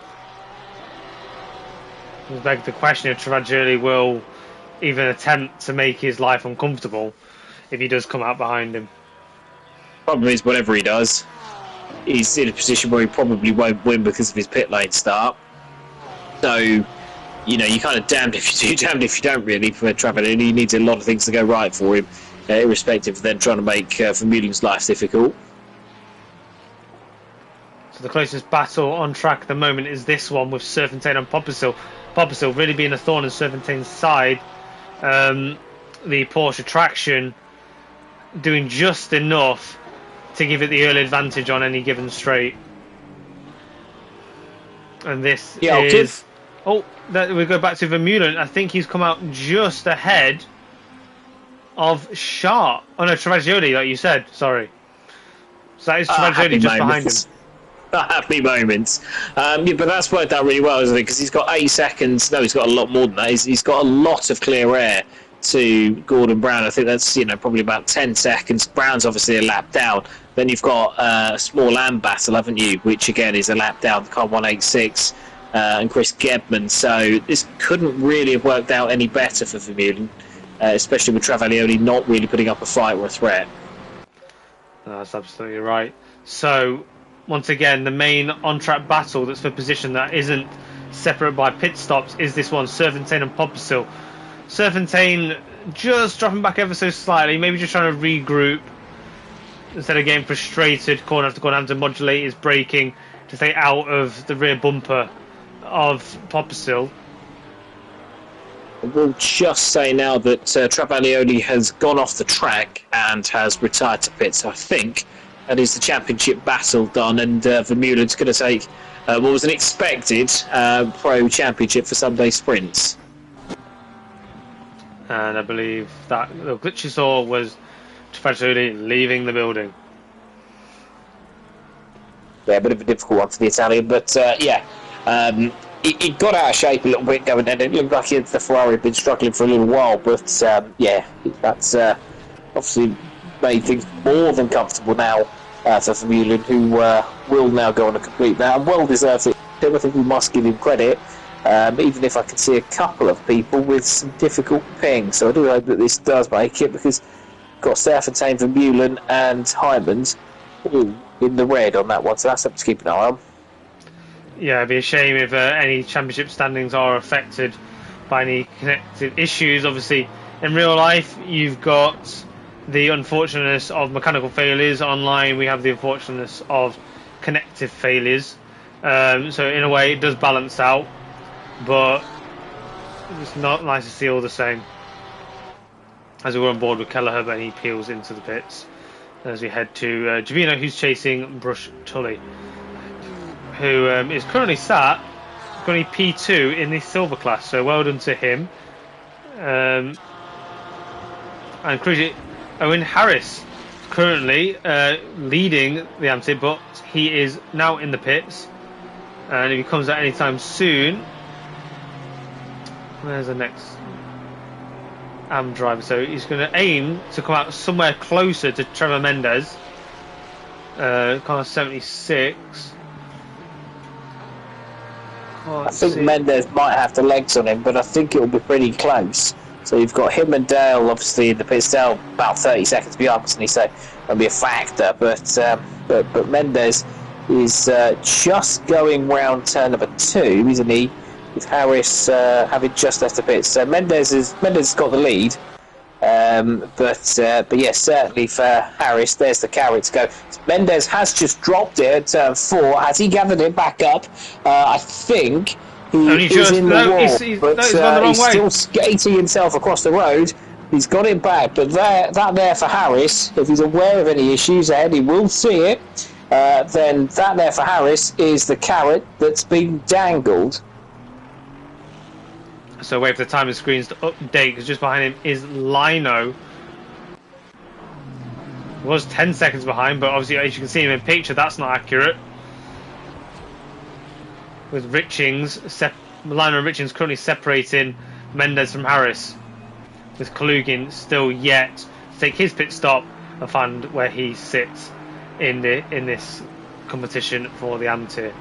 It begs the question if Travaglioli will even attempt to make his life uncomfortable if he does come out behind him. Problem is, whatever he does, he's in a position where he probably won't win because of his pit lane start. So, you're kind of damned if you do, damned if you don't, really, for Travaglioli. He needs a lot of things to go right for him, irrespective of them trying to make Vermeulen's life difficult. So the closest battle on track at the moment is this one with Serpentine and Popperstill. Popperstill really being a thorn in Serpentine's side. The Porsche traction doing just enough to give it the early advantage on any given straight. And this is... Oh, we go back to Vermeulen. I think he's come out just ahead of Sharp. Oh no, Travaglioli, like you said. Sorry. So that is Travaglioli just behind him. happy moments. Yeah, but that's worked out really well, isn't it? Because he's got 8 seconds. No, he's got a lot more than that. He's got a lot of clear air to Gordon Brown. I think that's probably about 10 seconds. Brown's obviously a lap down. Then you've got a small and battle, haven't you? Which again is a lap down. Car 186 and Chris Gebman. So this couldn't really have worked out any better for Vermeulen, especially with Travaglioni not really putting up a fight or a threat. That's absolutely right. So once again, the main on-track battle that's for position that isn't separate by pit stops is this one, Serpentine and Popplesil. Serpentine just dropping back ever so slightly, maybe just trying to regroup instead of getting frustrated corner after corner, having to modulate his braking to stay out of the rear bumper of Popplesil. We'll just say now that Travaglioni has gone off the track and has retired to pits. I think that is the championship battle done, and Vermeulen's going to take what was an expected pro championship for Sunday sprints. And I believe that the glitch you saw was Travaglioni leaving the building. Yeah, a bit of a difficult one for the Italian, but yeah. He got out of shape a little bit going in. It looked like the Ferrari had been struggling for a little while, but yeah, that's obviously made things more than comfortable now for Vermeulen, who will now go on to complete that, and well deserves it. I think we must give him credit, even if I can see a couple of people with some difficult pings. So I do hope that this does make it, because we've got Serpentine, Vermeulen and Hyman's all in the red on that one, so that's something to keep an eye on. Yeah, it'd be a shame if any championship standings are affected by any connected issues. Obviously, in real life, you've got the unfortunateness of mechanical failures. Online, we have the unfortunateness of connective failures. So in a way, it does balance out, but it's not nice to see all the same. As we were on board with Kelleher, and he peels into the pits as we head to Giovinazzo, who's chasing Brush Tully, who is currently P2 in the silver class, so well done to him. And Owen Harris currently leading the AMT, but he is now in the pits, and if he comes out anytime soon, where's the next AM driver? So he's going to aim to come out somewhere closer to Trevor Mendez, car 76. I think Mendes might have the legs on him, but I think it'll be pretty close. So you've got him and Dale, obviously, in the pits. Dale about 30 seconds behind, so that'll be a factor. But Mendes is just going round turn number 2, isn't he? With Harris having just left the pits. So Mendes has got the lead. But yes, certainly for Harris, there's the carrot to go. Mendes has just dropped it at turn 4. Has he gathered it back up? I think he is in the wall, but he's still skating himself across the road. He's got it back, but that there for Harris, if he's aware of any issues ahead, he will see it. Then that there for Harris is the carrot that's been dangled. So wait for the timing screens to update, because just behind him is Lino. Was 10 seconds behind, but obviously as you can see him in picture, that's not accurate. With Richings, Lino and Richings currently separating Mendes from Harris, with Kalugin still yet to take his pit stop and find where he sits in this competition for the amateur.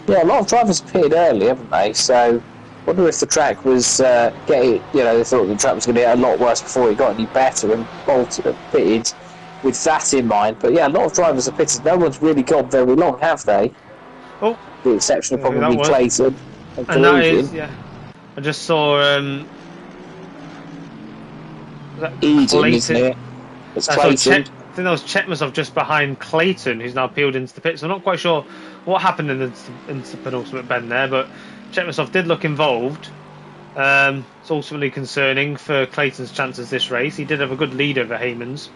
Yeah, a lot of drivers pitted early, haven't they? So I wonder if the track was getting, they thought the track was going to get a lot worse before it got any better, and pitted with that in mind. But yeah, a lot of drivers have pitted. No one's really gone very long, have they? Oh, the exception of probably Clayton and that is, yeah. I just saw Eden, isn't it? It's Clayton. I think that was Chetmasov just behind Clayton, who's now peeled into the pit. So I'm not quite sure what happened in the penultimate bend there, but Chetmasov did look involved. It's ultimately concerning for Clayton's chances this race. He did have a good lead over Heyman's.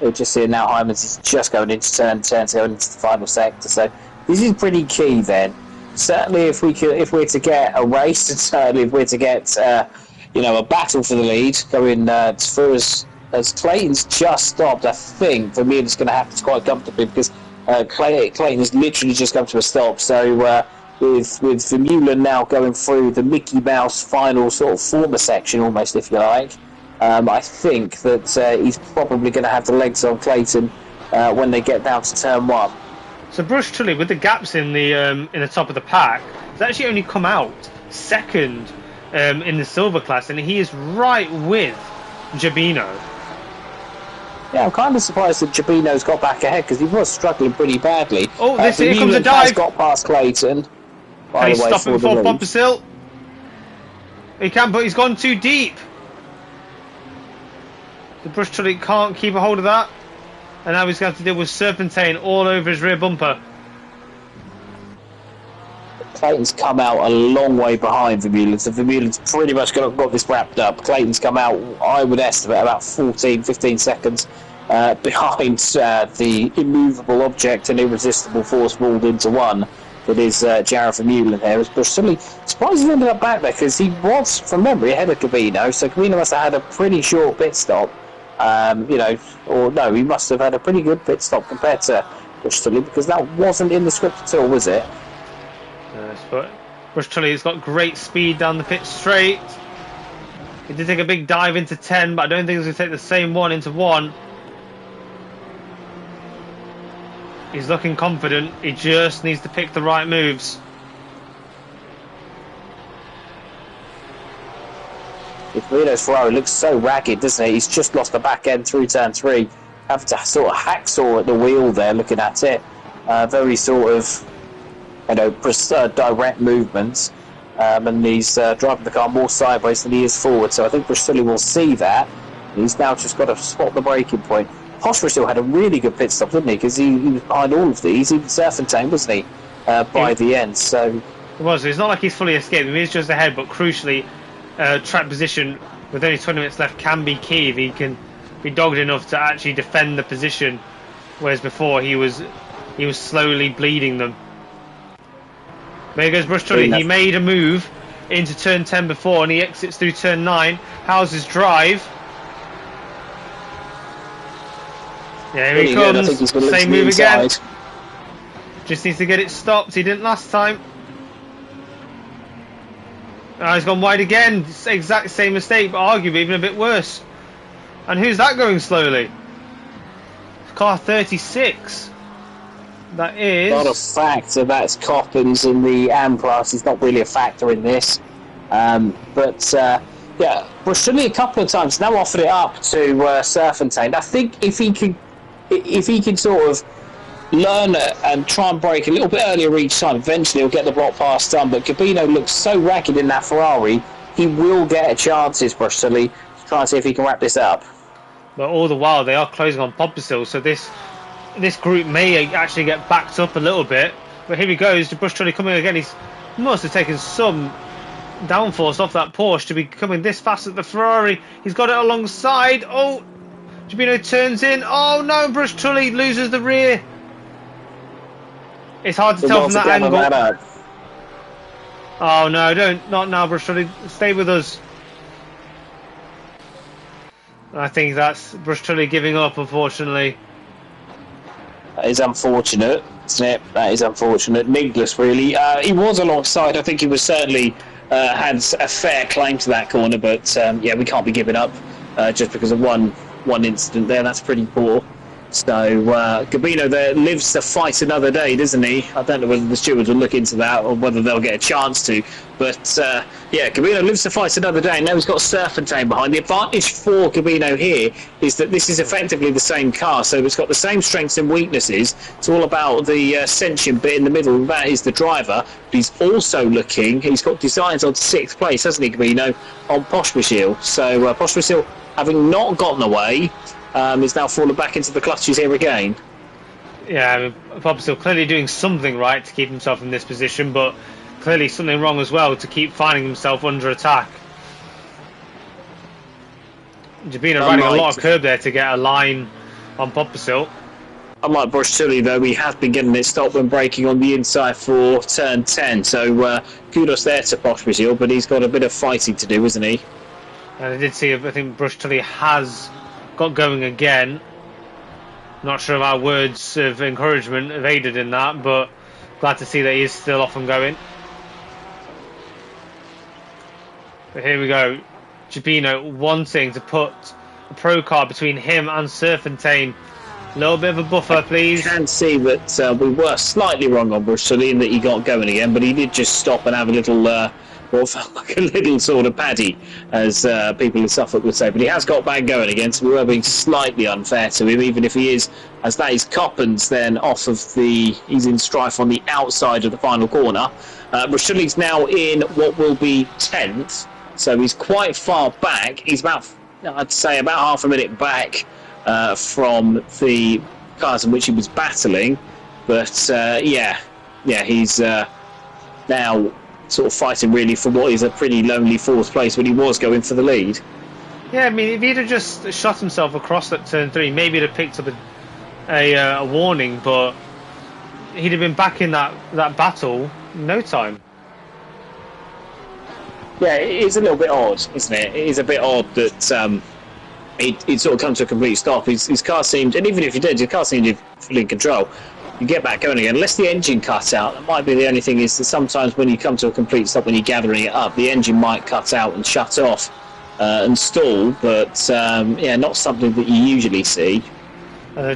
We're just seeing now Heyman's is just going into turn 10, going into the final sector. So this is pretty key then. Certainly if we're to get a race, and certainly if we're to get a battle for the lead going through as as Clayton's just stopped, I think Vermeulen's going to have to quite comfortably, because Clayton has literally just come to a stop. So with Vermeulen now going through the Mickey Mouse final sort of former section, almost, if you like, I think that he's probably going to have the legs on Clayton when they get down to turn 1. So Bruce Tully, with the gaps in the top of the pack, has actually only come out second in the silver class, and he is right with Giovinazzo. Yeah, I'm kind of surprised that Giovinazzo's got back ahead, because he was struggling pretty badly. Oh, here comes a dive. Has got past Clayton. Can he stop him before Poppisill? He can, but he's gone too deep. The Bruce Tully can't keep a hold of that, and now he's going to have to deal with Serpentine all over his rear bumper. Clayton's come out a long way behind Vermeulen, so Vermeulen's pretty much got this wrapped up. Clayton's come out, I would estimate, about 14-15 seconds behind the immovable object and irresistible force rolled into one that is Jared Vermeulen here. But surprised he ended up back there, because he was, from memory, ahead of Giovinazzo, so Giovinazzo must have had a pretty short pit stop. Or no, he must have had a pretty good pit stop compared to Bruce Tully, because that wasn't in the script at all, was it? Yes, but Bruce Tully has got great speed down the pit straight. He did take a big dive into 10, but I don't think he's going to take the same one into 1. He's looking confident. He just needs to pick the right moves. Giovinazzo's Ferrari looks so ragged, doesn't it? He's just lost the back end through turn 3. Have to sort of hacksaw at the wheel there, looking at it. Very sort of, direct movements. And he's driving the car more sideways than he is forward. So I think Bristoli will see that. He's now just got to spot the braking point. Poshmer had a really good pit stop, didn't he? Because he was behind all of these. Even Serpentine, wasn't he? By the end. So it was. It's not like he's fully escaped. He's just ahead, but crucially, track position with only 20 minutes left can be key if he can be dogged enough to actually defend the position, whereas before he was slowly bleeding them. There goes Bruce Tully. He made a move into turn 10 before, and he exits through turn 9. How's his drive? Yeah, here he comes. Same move again. Just needs to get it stopped. He didn't last time. He's gone wide again. Exact same mistake, but arguably even a bit worse. And who's that going slowly? Car 36. That is not a factor. That's Coppens in the AM class. He's not really a factor in this. Yeah, Bristoli a couple of times now offered it up to Serpentine. I think if he can sort of learn and try and brake a little bit earlier each time, eventually he'll get the block pass done. But Giovinazzo looks so ragged in that Ferrari, he will get a chances, Bristoli, to try and see if he can wrap this up. But all the while they are closing on Poppisill, so this group may actually get backed up a little bit. But here he goes, Bristoli coming again. He must have taken some downforce off that Porsche to be coming this fast at the Ferrari. He's got it alongside. Oh, Giovinazzo turns in. Oh no, Bruce Tully loses the rear. It's hard to tell from that angle. Oh no, not now, Bruce Tully. Stay with us. I think that's Bruce Tully giving up, unfortunately. That is unfortunate, isn't it? That is unfortunate. Needless, really. He was alongside. I think he was certainly had a fair claim to that corner, but yeah, we can't be giving up just because of one incident there. That's pretty poor. So Giovinazzo there lives to fight another day, doesn't he? I don't know whether the stewards will look into that or whether they'll get a chance to. But yeah, Giovinazzo lives to fight another day, and now he's got Serpentine behind. The advantage for Giovinazzo here is that this is effectively the same car, so it's got the same strengths and weaknesses. It's all about the sentient bit in the middle. That is the driver. But he's also looking. He's got designs on 6th place, hasn't he, Giovinazzo, on Poshmer. So Poshmer, having not gotten away, is now fallen back into the clutches here again. Yeah, I mean, Poppisill clearly doing something right to keep himself in this position, but clearly something wrong as well to keep finding himself under attack. Giovinazzo riding a lot of curb there to get a line on Poppisill. Unlike Bristoli, though, he has been getting it stopped when braking on the inside for turn 10, so kudos there to Poshmer, but he's got a bit of fighting to do, isn't he? And I did see, I think Bristoli has got going again. Not sure if our words of encouragement have aided in that, but glad to see that he is still off and going. But here we go. Gibino wanting to put a pro car between him and Serpentine. A little bit of a buffer, please. I can see that we were slightly wrong on Bristolin in that he got going again, but he did just stop and have a little, what felt like a little sort of paddy, as people in Suffolk would say. But he has got back going again, so we were being slightly unfair to him, even if he is, as that is Coppens then off of he's in strife on the outside of the final corner. Brustolin's now in what will be 10th, so he's quite far back. He's about, I'd say, about half a minute back from the cars in which he was battling, but he's now sort of fighting really for what is a pretty lonely fourth place when he was going for the lead. Yeah, I mean, if he'd have just shot himself across that turn 3, maybe he'd have picked up a warning, but he'd have been back in that battle in no time. Yeah, it is a little bit odd, isn't it? It is a bit odd that he'd sort of come to a complete stop. His car seemed, and even if he did, his car seemed fully in control. You get back going again, unless the engine cuts out. That might be the only thing, is that sometimes when you come to a complete stop, when you're gathering it up, the engine might cut out and shut off and stall, but not something that you usually see.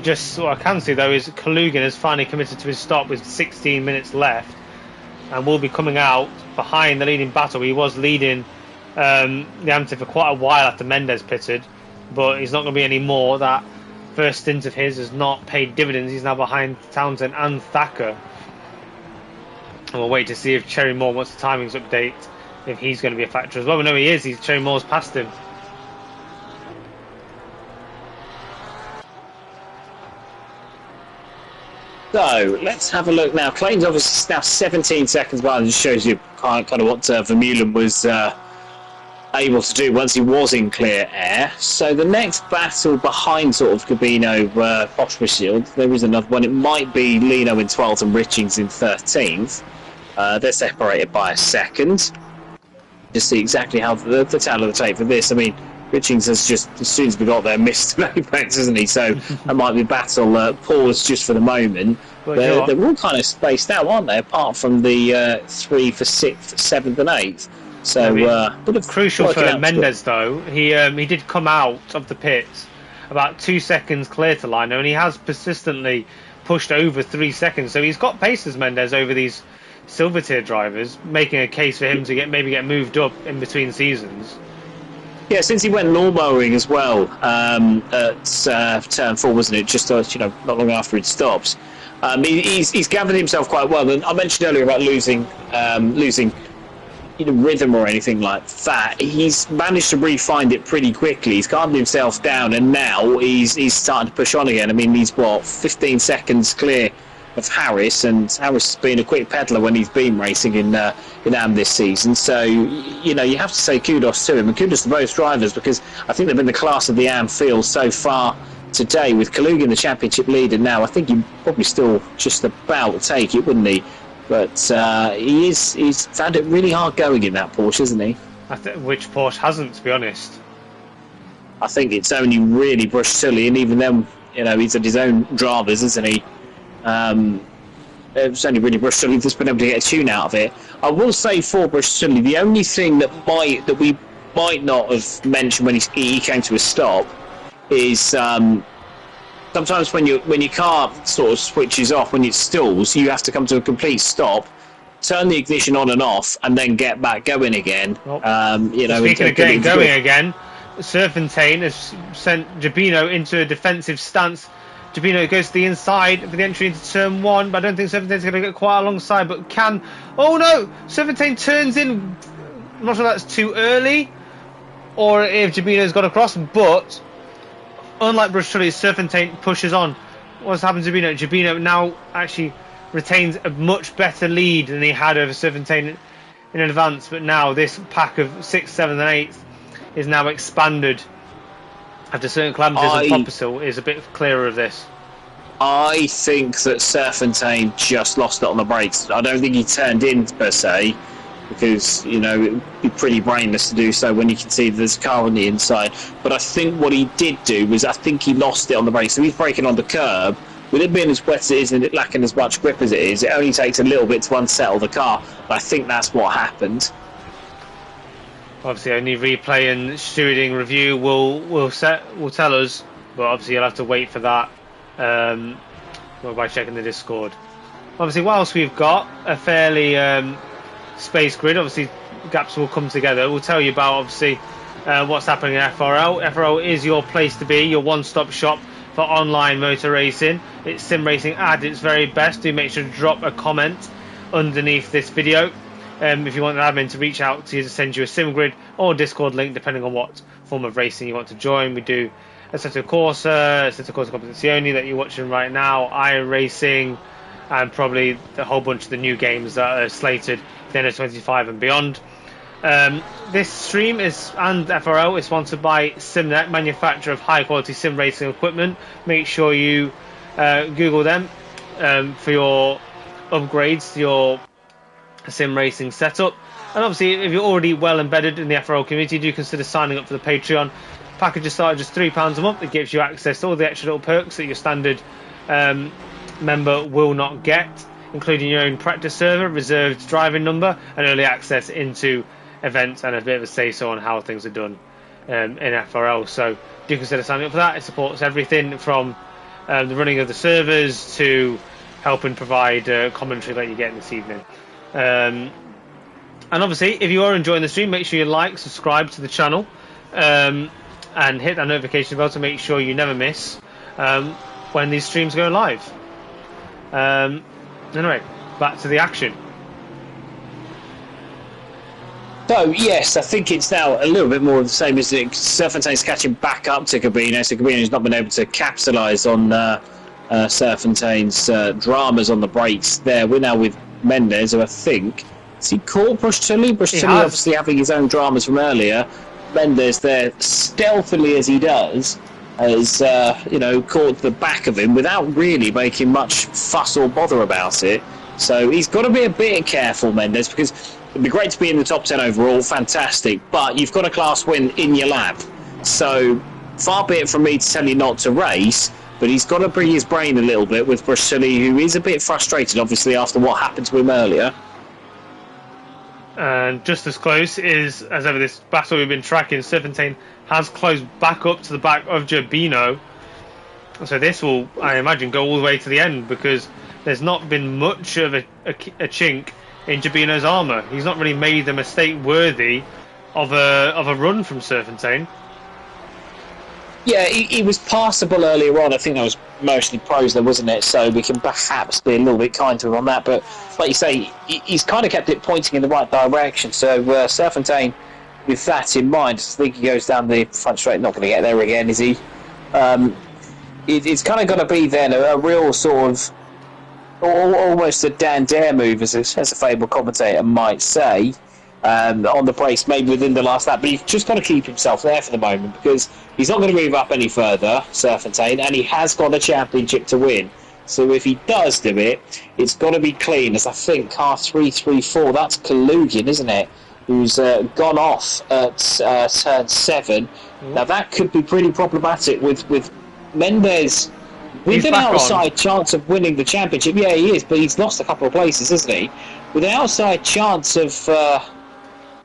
Just what I can see though is Kalugin has finally committed to his stop with 16 minutes left, and will be coming out behind the leading battle. He was leading the Ante for quite a while after Mendes pitted, but he's not going to be any more. That first stint of his has not paid dividends. He's now behind Townsend and Thacker. And we'll wait to see if Cherry Moore, once the timings update, if he's going to be a factor as well. We know he is. Cherry Moore's passed him. So let's have a look now. Clayton's obviously now 17 seconds behind. It just shows you kind of what Vermeulen was able to do once he was in clear air. So the next battle behind sort of Gabino, Poshbishield, there is another one. It might be Lino in 12th and Richings in 13th. They're separated by a second. Just see exactly how the tail of the tape for this. I mean, Richings has just, as soon as we got there, missed an apex, hasn't he? So that might be battle paused just for the moment. They're all kind of spaced out, aren't they? Apart from the 3 for 6th, 7th and 8th. So, crucial for Mendes though. He did come out of the pits about 2 seconds clear to Lino, and he has persistently pushed over 3 seconds. So he's got paces, Mendes, over these silver tier drivers, making a case for him to maybe get moved up in between seasons. Yeah, since he went lawnmowing as well at turn 4, wasn't it? Just not long after he'd stopped. He's gathered himself quite well. And I mentioned earlier about losing rhythm or anything like that. He's managed to re-find it pretty quickly. He's calmed himself down, and now he's starting to push on again. I mean, he's 15 seconds clear of Harris, and Harris has been a quick peddler when he's been racing in AM this season. So you have to say kudos to him, and kudos to both drivers, because I think they've been the class of the AM field so far today, with Kalugin the championship leader now. I think he'd probably still just about take it, wouldn't he? But he's found it really hard going in that Porsche, isn't he? Which Porsche hasn't, to be honest? I think it's only really Brush Tully, and even then, he's at his own drivers, isn't he? It's only really Brush Tully that's been able to get a tune out of it. I will say for Brush Tully, the only thing that we might not have mentioned when he came to a stop is sometimes when your car sort of switches off, when it stalls, you have to come to a complete stop, turn the ignition on and off, and then get back going again. Speaking of getting going again, Serpentine has sent Gibino into a defensive stance. Gibino goes to the inside for the entry into turn 1, but I don't think Serpentine's going to get quite alongside, but can... Oh no! Serpentine turns in... I'm not sure that's too early, or if Gibino's got across, but unlike Brush Tully, Serpentine pushes on. What's happened to Gibino? Gibino now actually retains a much better lead than he had over Serpentine in advance, but now this pack of 6th, 7th and 8th is now expanded after certain calamities, and Poppisill is a bit clearer of this. I think that Serpentine just lost it on the brakes. I don't think he turned in per se. because, you know, it would be pretty brainless to do so when you can see there's a car on the inside. But I think what he did do was, I think he lost it on the brake. So he's braking on the curb. With it being as wet as it is and it lacking as much grip as it is, it only takes a little bit to unsettle the car. I think that's what happened. Obviously, only replay and stewarding review will tell us, but obviously you'll have to wait for that by checking the Discord. Obviously, whilst we've got a fairly space grid, obviously gaps will come together. We'll tell you about obviously what's happening in FRL. FRL is your place to be, your one-stop shop for online motor racing. It's sim racing at its very best. Do make sure to drop a comment underneath this video if you want an admin to reach out to you to send you a sim grid or Discord link, depending on what form of racing you want to join. We do Assetto Corsa Competizione that you're watching right now, Iron Racing, and probably a whole bunch of the new games that are slated at the end of 25 and beyond. This stream and FRL is sponsored by Simnet, manufacturer of high quality sim racing equipment. Make sure you Google them for your upgrades to your sim racing setup. And obviously, if you're already well embedded in the FRL community, do consider signing up for the Patreon. Packages start at just £3 a month. It gives you access to all the extra little perks that your standard member will not get, including your own practice server, reserved driving number, and early access into events and a bit of a say-so on how things are done in FRL. So do consider signing up for that. It supports everything from the running of the servers to helping provide commentary like you're getting this evening. And obviously, if you are enjoying the stream, make sure you like, subscribe to the channel, and hit that notification bell to make sure you never miss when these streams go live. Anyway, back to the action. So, yes, I think it's now a little bit more of the same as it. Serpentine's catching back up to Cabino, so Cabino's not been able to capitalise on Serpentine's dramas on the brakes there. We're now with Mendes, who I think... Has he caught Brushtilly? Brushtilly obviously having his own dramas from earlier. Mendes there, stealthily as he does, has caught the back of him without really making much fuss or bother about it. So he's got to be a bit careful, Mendes, because it'd be great to be in the top 10 overall, fantastic, but you've got a class win in your lap. So far be it from me to tell you not to race, but he's got to bring his brain a little bit with Brushtilly, who is a bit frustrated, obviously, after what happened to him earlier. And just as close as ever, this battle we've been tracking, Serpentine has closed back up to the back of Gerbino. So this will, I imagine, go all the way to the end, because there's not been much of a chink in Gerbino's armour. He's not really made the mistake worthy of a run from Serpentine. Yeah, he was passable earlier on. I think that was mostly pros there, wasn't it? So we can perhaps be a little bit kind to him on that. But like you say, he's kind of kept it pointing in the right direction. So Serpentine, with that in mind, I think he goes down the front straight. Not going to get there again, is he? It's kind of going to be then a real sort of almost a Dan Dare move, as a fabled commentator might say. On the brakes, maybe within the last lap, but he's just got to keep himself there for the moment, because he's not going to move up any further, Serpentine, and he has got a championship to win. So if he does do it, it's got to be clean, as I think car 334, that's Kalugin, isn't it, who's gone off at turn 7. Now that could be pretty problematic with Mendes with an outside chance of winning the championship. Yeah, he is, but he's lost a couple of places, hasn't he? With an outside chance of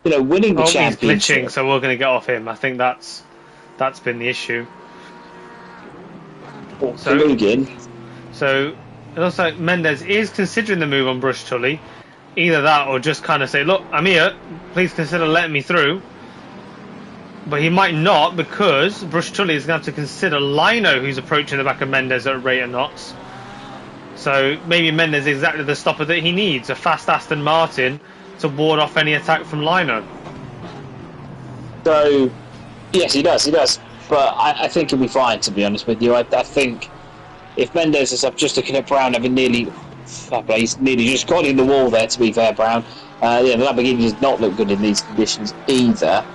winning the championship. He's glitching, so we're going to get off him. I think that's been the issue. So it looks like Mendes is considering the move on Brushtilly. Either that, or just kind of say, "Look, I'm here. Please consider letting me through." But he might not, because Brushtilly is going to have to consider Lino, who's approaching the back of Mendes at a rate of knots. So maybe Mendes is exactly the stopper that he needs, a fast Aston Martin to ward off any attack from Lino. So, yes, he does. But I think he'll be fine, to be honest with you. I think if Mendes is up just looking at Brown, having he's nearly just got in the wall there, to be fair, Brown. The Lamborghini does not look good in these conditions either.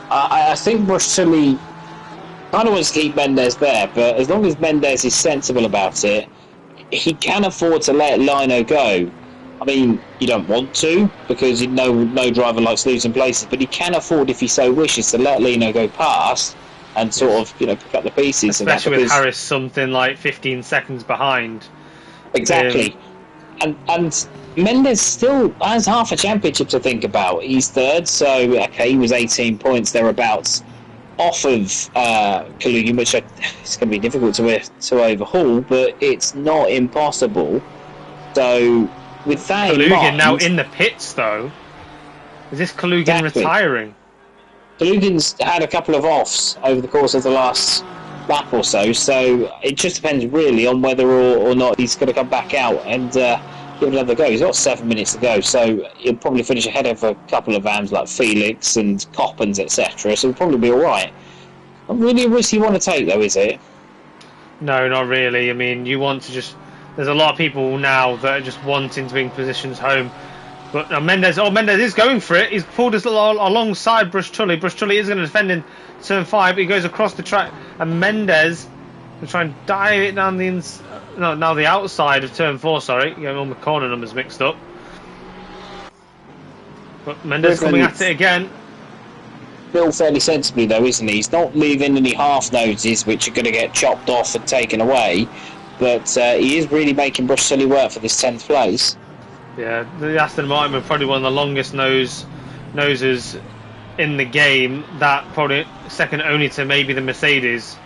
I think Brushtilly kind of wants to keep Mendes there, but as long as Mendes is sensible about it, he can afford to let Lino go. I mean, you don't want to, because no driver likes losing places, but he can afford, if he so wishes, to let Lino go past and sort of, pick up the pieces. Especially with Harris something like 15 seconds behind. Exactly. And Mendes still has half a championship to think about. He's third, so, okay, he was 18 points thereabouts off of Kalugin, which it's going to be difficult to overhaul, but it's not impossible. So, with that in mind, now in the pits, though. Is this Kalugin retiring? Kalugin's had a couple of offs over the course of the last lap or so it just depends really on whether or not he's going to come back out and give it another go. He's got 7 minutes to go, so he'll probably finish ahead of a couple of vans like Felix and Coppens, etc. So he'll probably be alright. Not really a risk you want to take, though, is it? No, not really. I mean, you want to just... There's a lot of people now that are just wanting to bring positions home. But Mendes is going for it. He's pulled us alongside Brush Tully. Brush Tully is going to defend in turn 5, but he goes across the track. And Mendes will try and dive it down the outside of turn 4, sorry. Getting all my corner numbers mixed up. But Mendes coming at it again. Still fairly sensibly, though, isn't he? He's not leaving any half noses which are going to get chopped off and taken away. But he is really making Brush Tully work for this 10th place. Yeah, the Aston Martin were probably one of the longest noses in the game. That probably second only to maybe the Mercedes.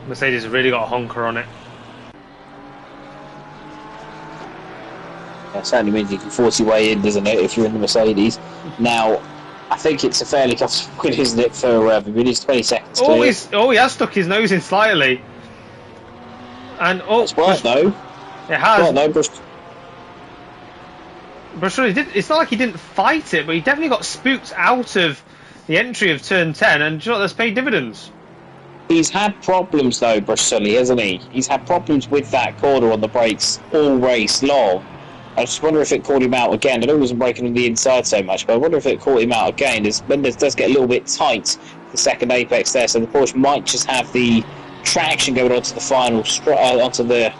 Mercedes have really got a honker on it. That certainly means you can force your way in, doesn't it, if you're in the Mercedes. Now, I think it's a fairly comfortable win, isn't it, for Vivini? It's 20 seconds clear. He has stuck his nose in slightly. And it's worked, though. It has. Brush it's not like he didn't fight it, but he definitely got spooked out of the entry of turn 10, and that's paid dividends. He's had problems, though, Brush Tully, hasn't he? He's had problems with that corner on the brakes all race long. I just wonder if it caught him out again. I know he wasn't braking on the inside so much, but I wonder if it caught him out again, as Mendes does get a little bit tight, the second apex there, so the Porsche might just have the traction going onto the final onto the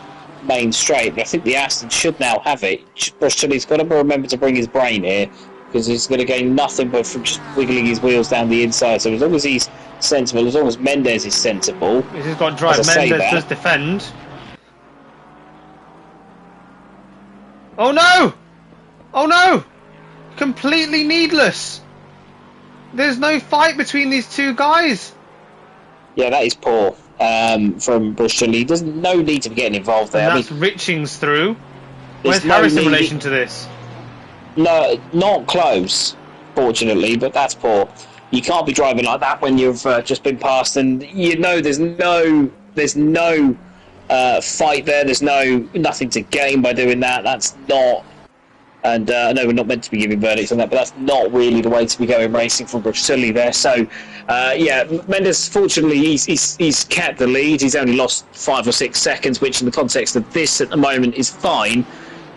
main straight, but I think the Aston should now have it. Brush Tully's got to remember to bring his brain here, because he's going to gain nothing but from just wiggling his wheels down the inside. So as long as he's sensible, as long as Mendes is sensible, he's just got to drive. Mendes does defend. Oh no! Oh no! Completely needless. There's no fight between these two guys. Yeah, that is poor from Brush Tully. There's no need to be getting involved there. And that's Richings through. Where's Harris in relation to this? No, not close, fortunately, but that's poor. You can't be driving like that when you've just been passed, and there's no fight there. There's nothing to gain by doing that. That's not. And I know we're not meant to be giving verdicts on that, but that's not really the way to be going racing from Brush Tully there. So, Mendes, fortunately, he's kept the lead. He's only lost 5 or 6 seconds, which in the context of this at the moment is fine.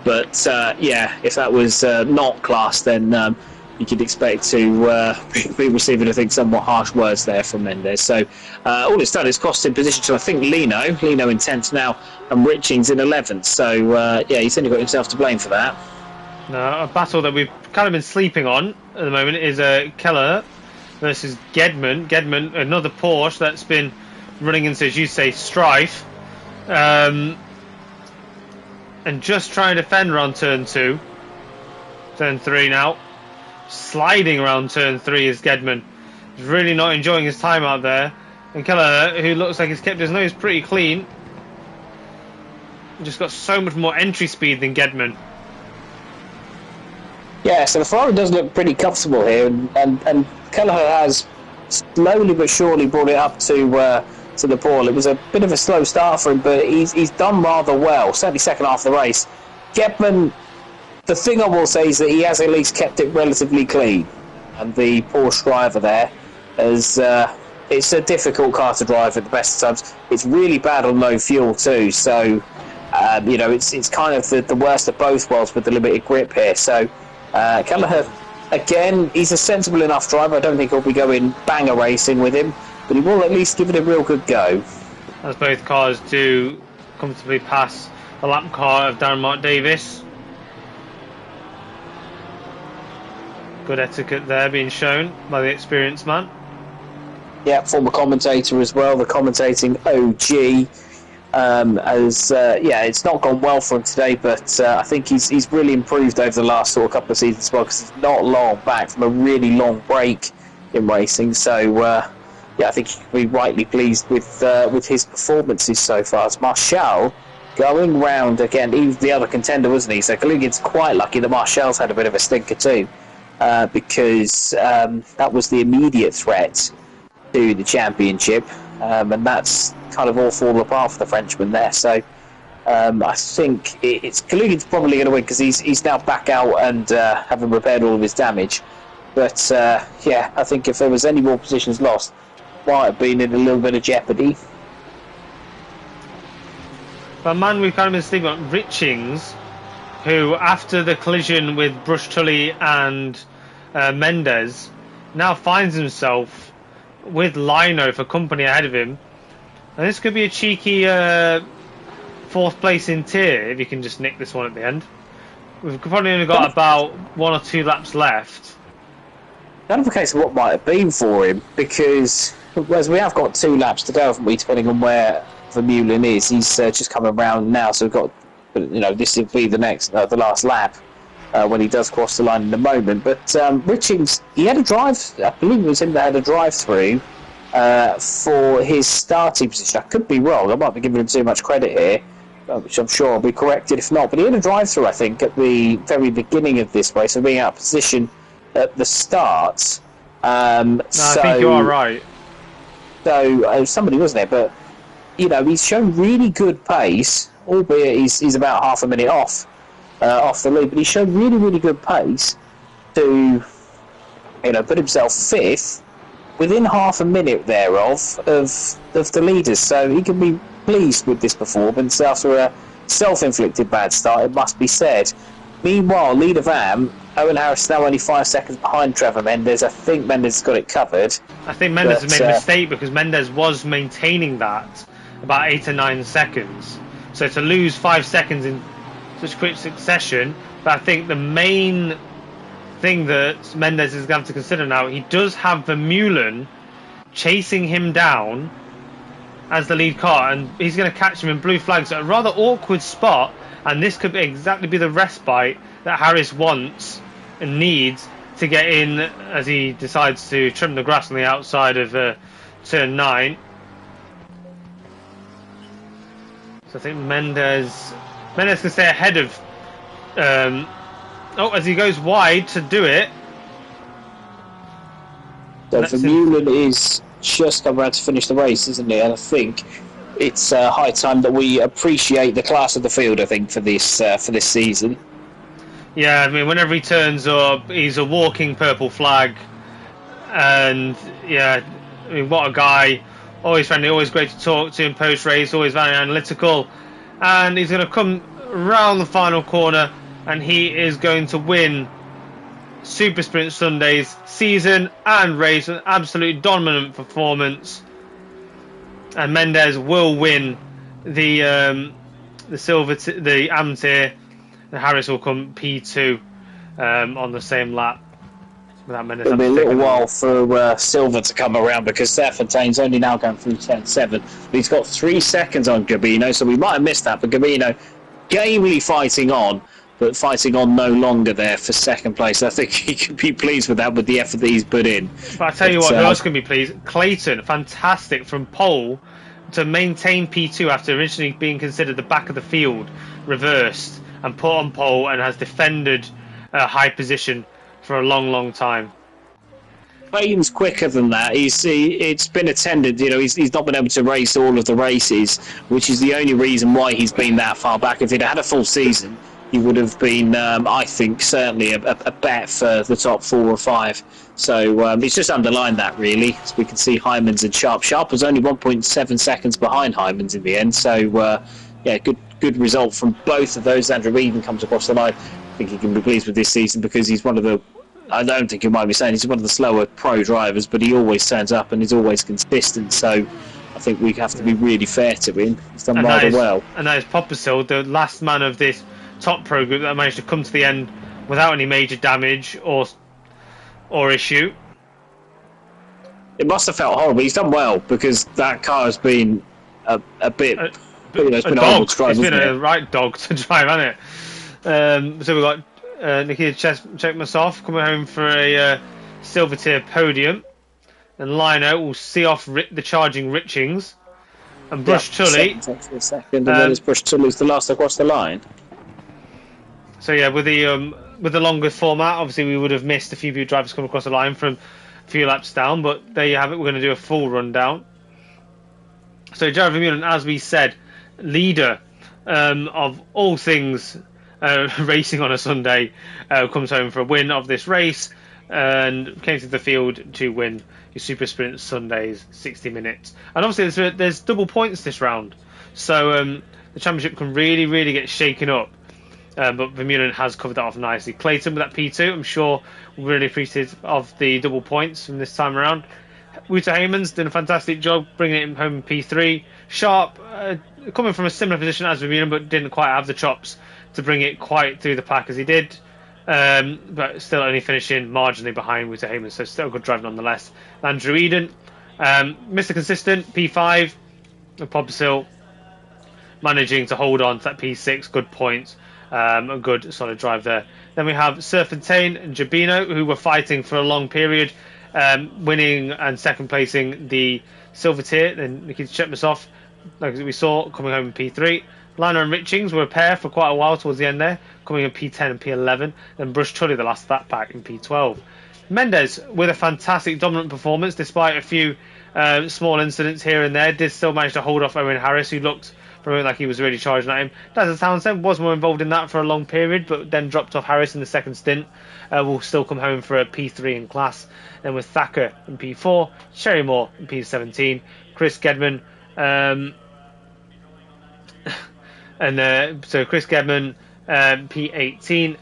But, if that was not class, then you could expect to be receiving, I think, somewhat harsh words there from Mendes. So, all it's done is cost him position to, I think, Lino in 10th now, and Richings in 11th. So, he's only got himself to blame for that. Now, a battle that we've kind of been sleeping on at the moment is Keller versus Gedman. Gedman, another Porsche that's been running into, as you say, strife. And just trying to defend around turn 2. Turn 3 now. Sliding around turn 3 is Gedman. He's really not enjoying his time out there. And Keller, who looks like he's kept his nose pretty clean, just got so much more entry speed than Gedman. Yeah, so the Ferrari does look pretty comfortable here, and Kelleher has slowly but surely brought it up to the ball. It was a bit of a slow start for him, but he's done rather well, certainly second half of the race. Gedman, the thing I will say is that he has at least kept it relatively clean, and the Porsche driver there has... it's a difficult car to drive at the best of times. It's really bad on low fuel too, so it's kind of the worst of both worlds with the limited grip here. So Kelleher, again, he's a sensible enough driver. I don't think he'll be going banger racing with him, but he will at least give it a real good go. As both cars do comfortably pass the lap car of Darren Mark Davis. Good etiquette there being shown by the experienced man. Yeah, former commentator as well, the commentating OG. It's not gone well for him today, but I think he's really improved over the last sort of couple of seasons as well, because he's not long back from a really long break in racing. So I think he can be rightly pleased with his performances so far. As Marshall going round again, he was the other contender, wasn't he? So Kalugin's quite lucky that Marshall's had a bit of a stinker too, because that was the immediate threat to the championship, and that's kind of all fallen apart for the Frenchman there. So I think it's Kalugin's probably going to win, because he's now back out and having repaired all of his damage. But I think if there was any more positions lost, might have been in a little bit of jeopardy. But man, we've kind of been speaking about Richings, who after the collision with Brush Tully and Mendes now finds himself with Lino for company ahead of him, and this could be a cheeky fourth place in tier if you can just nick this one at the end. We've probably only got about 1 or 2 laps left. Kind of a case of what might have been for him, because whereas we have got 2 laps to go, haven't we, depending on where Vermeulen is. He's just coming around now, so we've got, this will be the last lap when he does cross the line in a moment. But Richings, he had a drive, I believe it was him that had a drive-through for his starting position. I could be wrong, I might be giving him too much credit here, which I'm sure I'll be corrected if not, but he had a drive-through, I think, at the very beginning of this race, so being out of position at the start. I think you are right. So somebody wasn't there, but he's shown really good pace, albeit he's about half a minute off the lead, but he's shown really good pace to put himself 5th within half a minute thereof of the leaders. So he can be pleased with this performance after a self-inflicted bad start, it must be said. Meanwhile, leader Vam, Owen Harris now only 5 seconds behind Trevor Mendes. I think Mendes has got it covered. I think Mendes has made a mistake, because Mendes was maintaining that about 8 or 9 seconds. So to lose 5 seconds in such quick succession, but I think the main thing that Mendes is going to have to consider now, he does have Vermeulen chasing him down as the lead car, and he's going to catch him in blue flags at a rather awkward spot, and this could exactly be the respite that Harris wants and needs to get in as he decides to trim the grass on the outside of turn 9. So I think Mendes can stay ahead of as he goes wide to do it. So Vermeulen is just come around to finish the race, isn't he? And I think it's high time that we appreciate the class of the field, I think, for this season. Yeah, I mean, whenever he turns up, he's a walking purple flag. And, yeah, I mean, what a guy. Always friendly, always great to talk to in post-race, always very analytical. And he's going to come round the final corner, and he is going to win SuperSprint Sunday's season and race. An absolutely dominant performance. And Mendes will win the AM tier. And Harris will come P2 on the same lap. It'll be a little while for Silver to come around, because Serfontaine's only now going through 10-7. He's got 3 seconds on Gabino, so we might have missed that. But Gabino gamely fighting on, but fighting on no longer there for second place. I think he can be pleased with that, with the effort that he's put in. But I tell you what, who else can be pleased? Clayton, fantastic from pole to maintain P2 after originally being considered the back of the field, reversed and put on pole, and has defended a high position for a long time. Clayton's quicker than that. It's been attended, he's not been able to race all of the races, which is the only reason why he's been that far back. If he'd had a full season, he would have been, I think, certainly a bet for the top 4 or 5. So it's just underlined that, really, as we can see Hyman's and Sharp. Sharp was only 1.7 seconds behind Hyman's in the end. So, good result from both of those. Andrew Eden comes across the line. I think he can be pleased with this season, because he's one of the, I don't think you might be saying he's one of the slower pro drivers, but he always turns up and he's always consistent. So I think we have to be really fair to him. He's done rather well. And that is Poppersil, the last man of this top pro group that managed to come to the end without any major damage or issue. It must have felt horrible. He's done well because that car has been a bit. It's been a dog. To drive, it's been a right dog to drive, hasn't it? So we've got Nikita Chekmasov coming home for a silver tier podium. And Lino will see off the charging Richings. And Brush Tully. Second, and then it's Brush Tully's the last across the line. So yeah, with the longer format, obviously we would have missed a few drivers coming across the line from a few laps down, but there you have it. We're going to do a full rundown. So Jared Vermeulen, as we said, leader of all things racing on a Sunday, comes home for a win of this race and came to the field to win your SuperSprint Sundays 60 minutes. And obviously there's double points this round, so the championship can really get shaken up. But Vermeulen has covered that off nicely. Clayton with that P2, I'm sure will really appreciate of the double points from this time around. Wouter Heyman's done a fantastic job bringing it home in P3. Sharp coming from a similar position as Vermeulen, but didn't quite have the chops to bring it quite through the pack as he did. But still only finishing marginally behind Wouter Heyman, so still good drive nonetheless. Andrew Eden, Mr. Consistent, P5. And Popsil managing to hold on to that P6, good points. A good solid drive there. Then we have Serpentine and Jabino, who were fighting for a long period, winning and second placing the silver tier. Then Nikita Chekmasov, like we saw, coming home in P3. Liner and Richings were a pair for quite a while towards the end there, coming in P10 and P11. Then Brush Tully, the last of that pack, in P12. Mendez with a fantastic dominant performance despite a few small incidents here and there, did still manage to hold off Owen Harris, who looked from like he was really charging at him. Dazza Townsend was more involved in that for a long period, but then dropped off Harris in the second stint. Will still come home for a P3 in class. Then with Thacker in P4, Sherry Moore in P17, Chris Gedman, so Chris Gedman P18,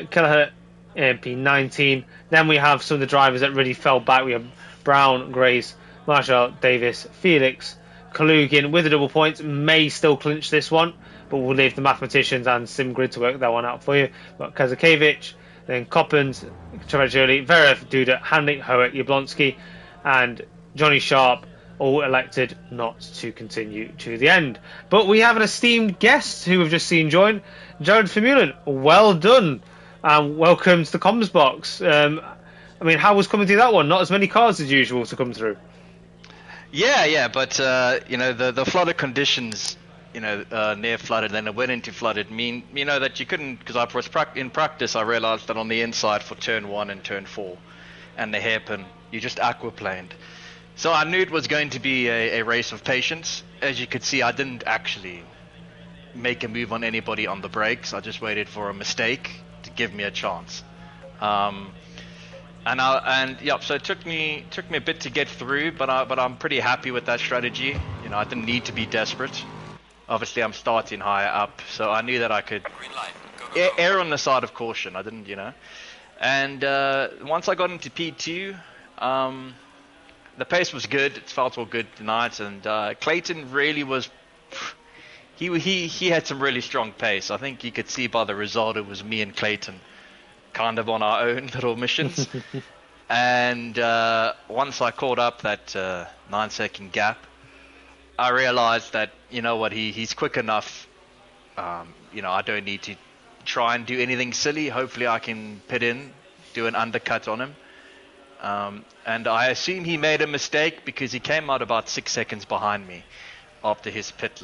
Kelleher P19. Then we have some of the drivers that really fell back. We have Brown, Grace, Marshall, Davis, Felix, Kalugin with the double points, may still clinch this one, but we'll leave the mathematicians and SimGrid to work that one out for you. But Kazakevich, then Coppens, Travagioli, Verev, Duda, Handling, Hoek, Jablonski, and Johnny Sharp, all elected not to continue to the end. But we have an esteemed guest who we've just seen join, Jared Vermeulen. Well done, and welcome to the comms box. I mean, how was coming through that one? Not as many cars as usual to come through. Yeah, but the flooded conditions, near flooded, then it went into flooded, mean that you couldn't, because in practice I realized that on the inside for turn 1 and turn 4 and the hairpin, you just aquaplaned. So I knew it was going to be a race of patience. As you could see, I didn't actually make a move on anybody on the brakes. I just waited for a mistake to give me a chance. So it took me a bit to get through, but I'm pretty happy with that strategy. I didn't need to be desperate. Obviously, I'm starting higher up, so I knew that I could err on the side of caution. I didn't, And once I got into P2, the pace was good. It felt all good tonight, and Clayton really was. He had some really strong pace. I think you could see by the result it was me and Clayton kind of on our own little missions. And once I caught up that 9-second gap, I realized that, he's quick enough. I don't need to try and do anything silly. Hopefully I can pit in, do an undercut on him. And I assume he made a mistake because he came out about 6 seconds behind me after his pit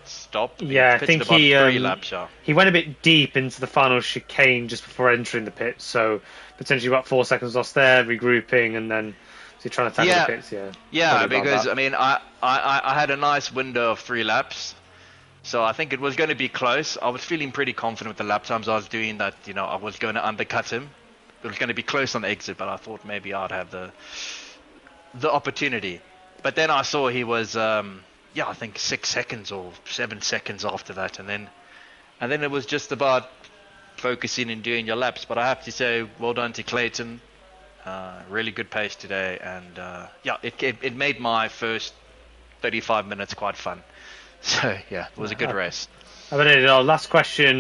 stop. Yeah, I think he laps, he went a bit deep into the final chicane just before entering the pits, so potentially about 4 seconds lost there, regrouping, and then trying to tackle the pits. Yeah, because I had a nice window of 3 laps, so I think it was going to be close. I was feeling pretty confident with the lap times I was doing that. I was going to undercut him. It was going to be close on the exit, but I thought maybe I'd have the opportunity. But then I saw he was I think 6 seconds or 7 seconds after that, and then it was just about focusing and doing your laps. But I have to say, well done to Clayton. Really good pace today, and it made my first 35 minutes quite fun. So yeah, it was a good race. I mean, last question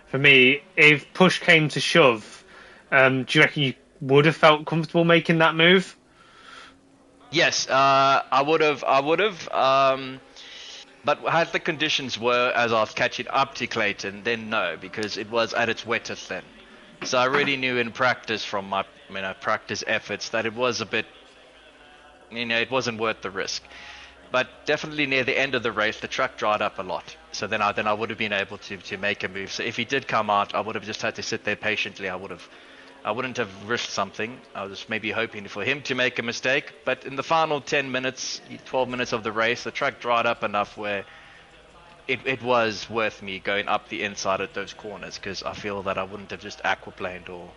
for me: if push came to shove, do you reckon you would have felt comfortable making that move? Yes, I would have. But as the conditions were, as I was catching up to Clayton, then no, because it was at its wettest then. So I already knew in practice from my practice efforts that it was a bit, it wasn't worth the risk. But definitely near the end of the race, the track dried up a lot. So then I would have been able to make a move. So if he did come out, I would have just had to sit there patiently. I wouldn't have risked something. I was maybe hoping for him to make a mistake. But in the final 10 minutes, 12 minutes of the race, the track dried up enough where it was worth me going up the inside at those corners, because I feel that I wouldn't have just aquaplaned or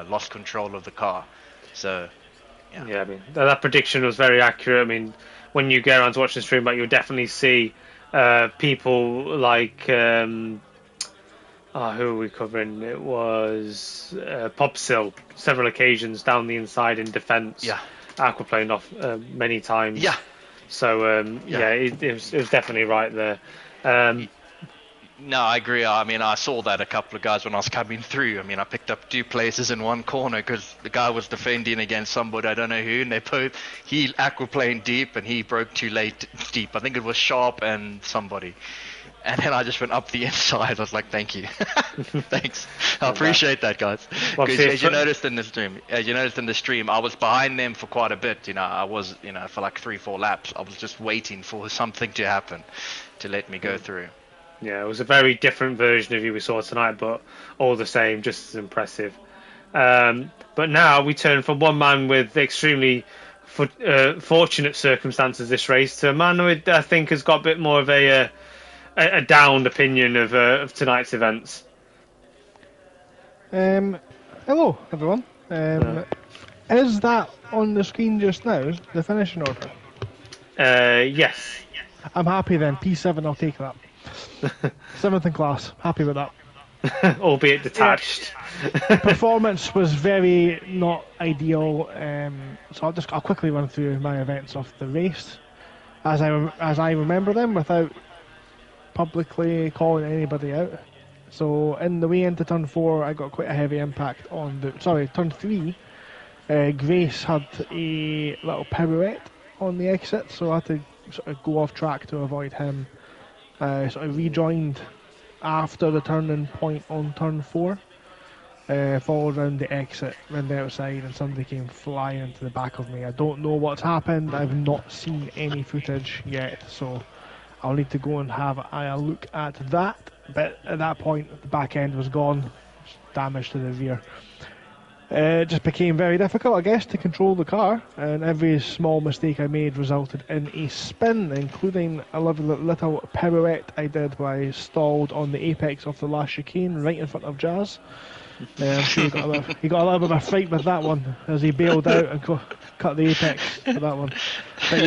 lost control of the car. So, yeah. I mean, that prediction was very accurate. I mean, when you go around to watch the stream back, you'll definitely see people like... who are we covering? It was Popsil, several occasions down the inside in defence. Yeah. Aquaplaned off many times. Yeah. So, it was definitely right there. No, I agree. I mean, I saw that a couple of guys when I was coming through. I mean, I picked up 2 places in one corner because the guy was defending against somebody, I don't know who, and he aquaplaned deep and he broke too late deep. I think it was Sharp and somebody. And then I just went up the inside. I was like, thank you. Thanks. I appreciate that, guys. Because as you noticed in the stream, I was behind them for quite a bit. I was, for like 3-4 laps. I was just waiting for something to happen to let me go through. Yeah, it was a very different version of you we saw tonight, but all the same, just as impressive. But now we turn from one man with extremely fortunate circumstances this race to a man who I think has got a bit more of a downed opinion of tonight's events. Hello, everyone. Is that on the screen just now, the finishing order? Yes. I'm happy then. P7, I'll take that. 7th in class. Happy with that. Albeit detached. The performance was very not ideal, so I'll quickly run through my events of the race as I remember them without publicly calling anybody out. So in the way into turn 4, I got quite a heavy impact on turn 3. Grace had a little pirouette on the exit, so I had to sort of go off track to avoid him. Sort of rejoined after the turning point on turn 4, followed round the exit, round the outside, and somebody came flying into the back of me. I don't know what's happened. I've not seen any footage yet, so I'll need to go and have a look at that. But at that point, the back end was gone, damage to the rear. It just became very difficult, I guess, to control the car, and every small mistake I made resulted in a spin, including a little pirouette I did where I stalled on the apex of the last chicane right in front of Jazz. I'm sure he got a little bit of a fright with that one as he bailed out and cut the apex for that one. But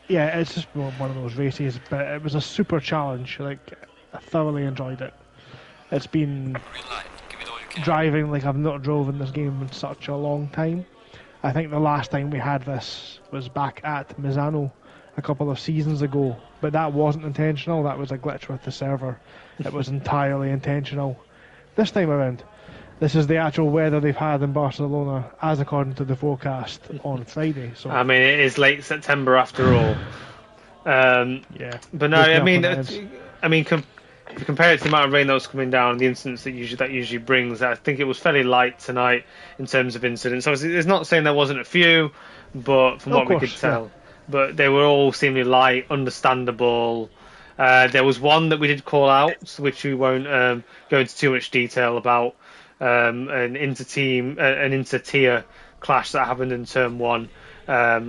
it's just one of those races, but it was a super challenge. Like, I thoroughly enjoyed it. It's been driving like I've not drove in this game in such a long time. I think the last time we had this was back at Misano a couple of seasons ago, but that wasn't intentional. That was a glitch with the server. It was entirely intentional. This time around, this is the actual weather they've had in Barcelona, as according to the forecast on Friday. So I mean, it is late September after all. Yeah, but no, I mean, if you compare it to the amount of rain that was coming down, the incidents that usually brings, I think it was fairly light tonight in terms of incidents. Obviously, it's not saying there wasn't a few, but from what we could tell, but they were all seemingly light, understandable. There was one that we did call out, which we won't go into too much detail about, an inter-tier clash that happened in turn 1,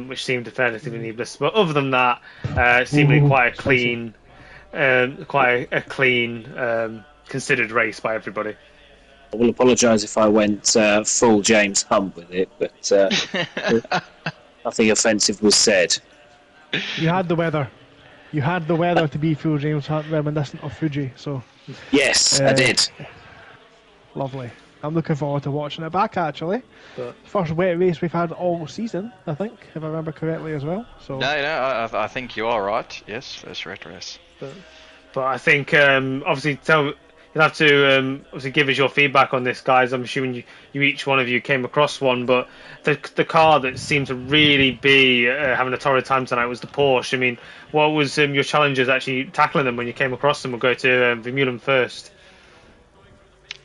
which seemed fairly needless. But other than that, seemingly quite a clean, considered race by everybody. I will apologise if I went full James Hunt with it, but nothing offensive was said. You had the weather. You had the weather to be full James Hunt, reminiscent of Fuji. So yes, I did. Lovely. I'm looking forward to watching it back, actually. But first wet race we've had all season, I think, if I remember correctly as well. So No, I think you are right. Yes, first wet race. But I think, obviously, you'll have to obviously give us your feedback on this, guys. I'm assuming you each one of you came across one, but the car that seemed to really be having a torrid time tonight was the Porsche. I mean, what was your challenges actually tackling them when you came across them? We'll go to Vermeulen first.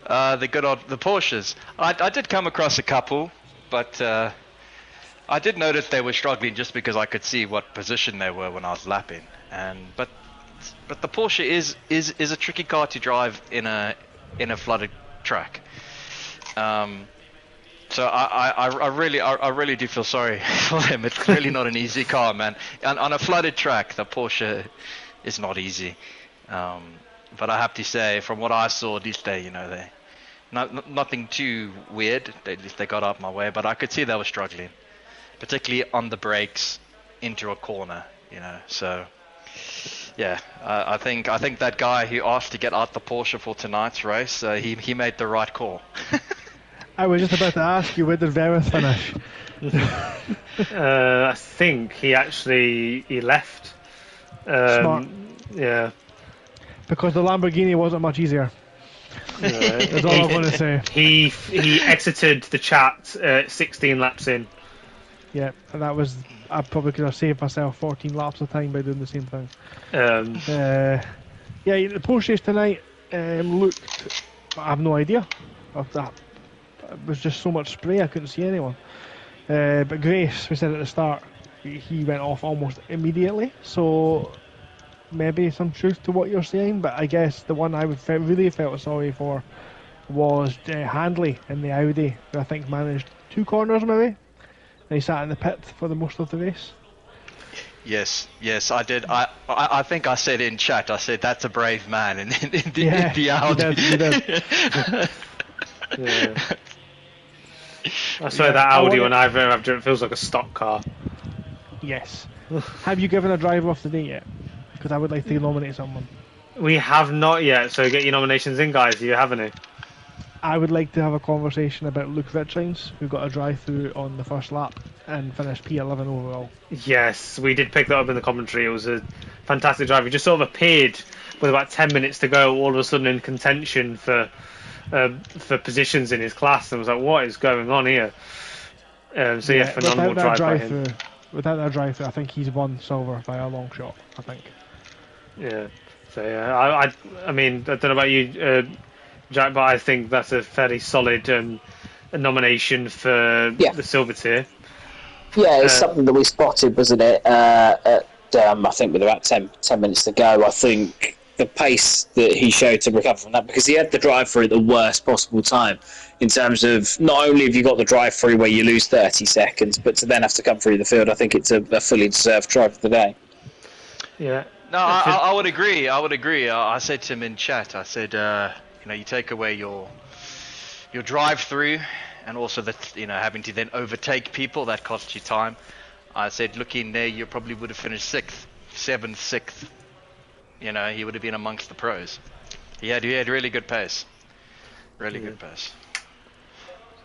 The Porsches. I did come across a couple, but I did notice they were struggling just because I could see what position they were when I was lapping. But the Porsche is a tricky car to drive in a flooded track. So I really do feel sorry for them. It's really not an easy car, man. On a flooded track, the Porsche is not easy. But I have to say, from what I saw, at least they nothing too weird. At least they got up my way, but I could see they were struggling, particularly on the brakes into a corner. So yeah, I think that guy who asked to get out the Porsche for tonight's race, he made the right call. I was just about to ask you, where did Verith finish? I think he left. Smart. Yeah. Because the Lamborghini wasn't much easier. That's all I'm going to say. He exited the chat 16 laps in. Yeah, and that was... I probably could have saved myself 14 laps of time by doing the same thing. Yeah, the Porsches tonight looked... I have no idea of that. It was just so much spray, I couldn't see anyone. But Grace, we said at the start, he went off almost immediately, so maybe some truth to what you're saying, but I guess the one I really felt sorry for was Handley in the Audi, who I think managed 2 corners maybe. And he sat in the pit for the most of the race. Yes, I did. I think I said in chat, I said that's a brave man in the Audi. You did. Yeah. I swear that Audi when I've driven, it feels like a stock car. Yes. Have you given a driver of the day yet? Because I would like to nominate someone. We have not yet, so get your nominations in, guys. You haven't it? I would like to have a conversation about Luke Richards, who got a drive-through on the first lap and finished P11 overall. Yes, we did pick that up in the commentary. It was a fantastic drive. He just sort of appeared with about 10 minutes to go, all of a sudden in contention for positions in his class, and was like, what is going on here? Phenomenal drive by him. Without that drive-through, I think he's won silver by a long shot, I think. Yeah. So yeah, I mean, I don't know about you, Jack, but I think that's a fairly solid nomination for the silver tier. Yeah, it's something that we spotted, wasn't it? I think with about 10 minutes to go, I think the pace that he showed to recover from that, because he had the drive-through at the worst possible time, in terms of not only have you got the drive-through where you lose 30 seconds, but to then have to come through the field, I think it's a fully deserved drive of the day. Yeah. No, I would agree. I said to him in chat, I said, you take away your drive-through, and also that having to then overtake people, that costs you time. I said, looking there, you probably would have finished 6th, 7th, 6th. He would have been amongst the pros. He had really good pace. Really good pace.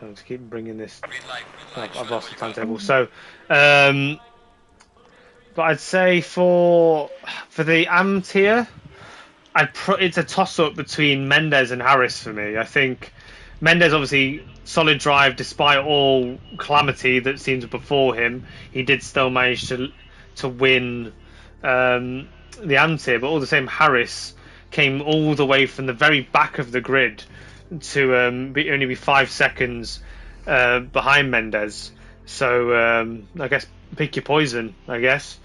So let's keep bringing this. I've lost the timetable. So, but I'd say for the AM tier, it's a toss-up between Mendes and Harris for me. I think Mendes, obviously, solid drive despite all calamity that seemed to befall him. He did still manage to win the AM tier, but all the same, Harris came all the way from the very back of the grid to only be 5 seconds behind Mendes. So I guess pick your poison. I guess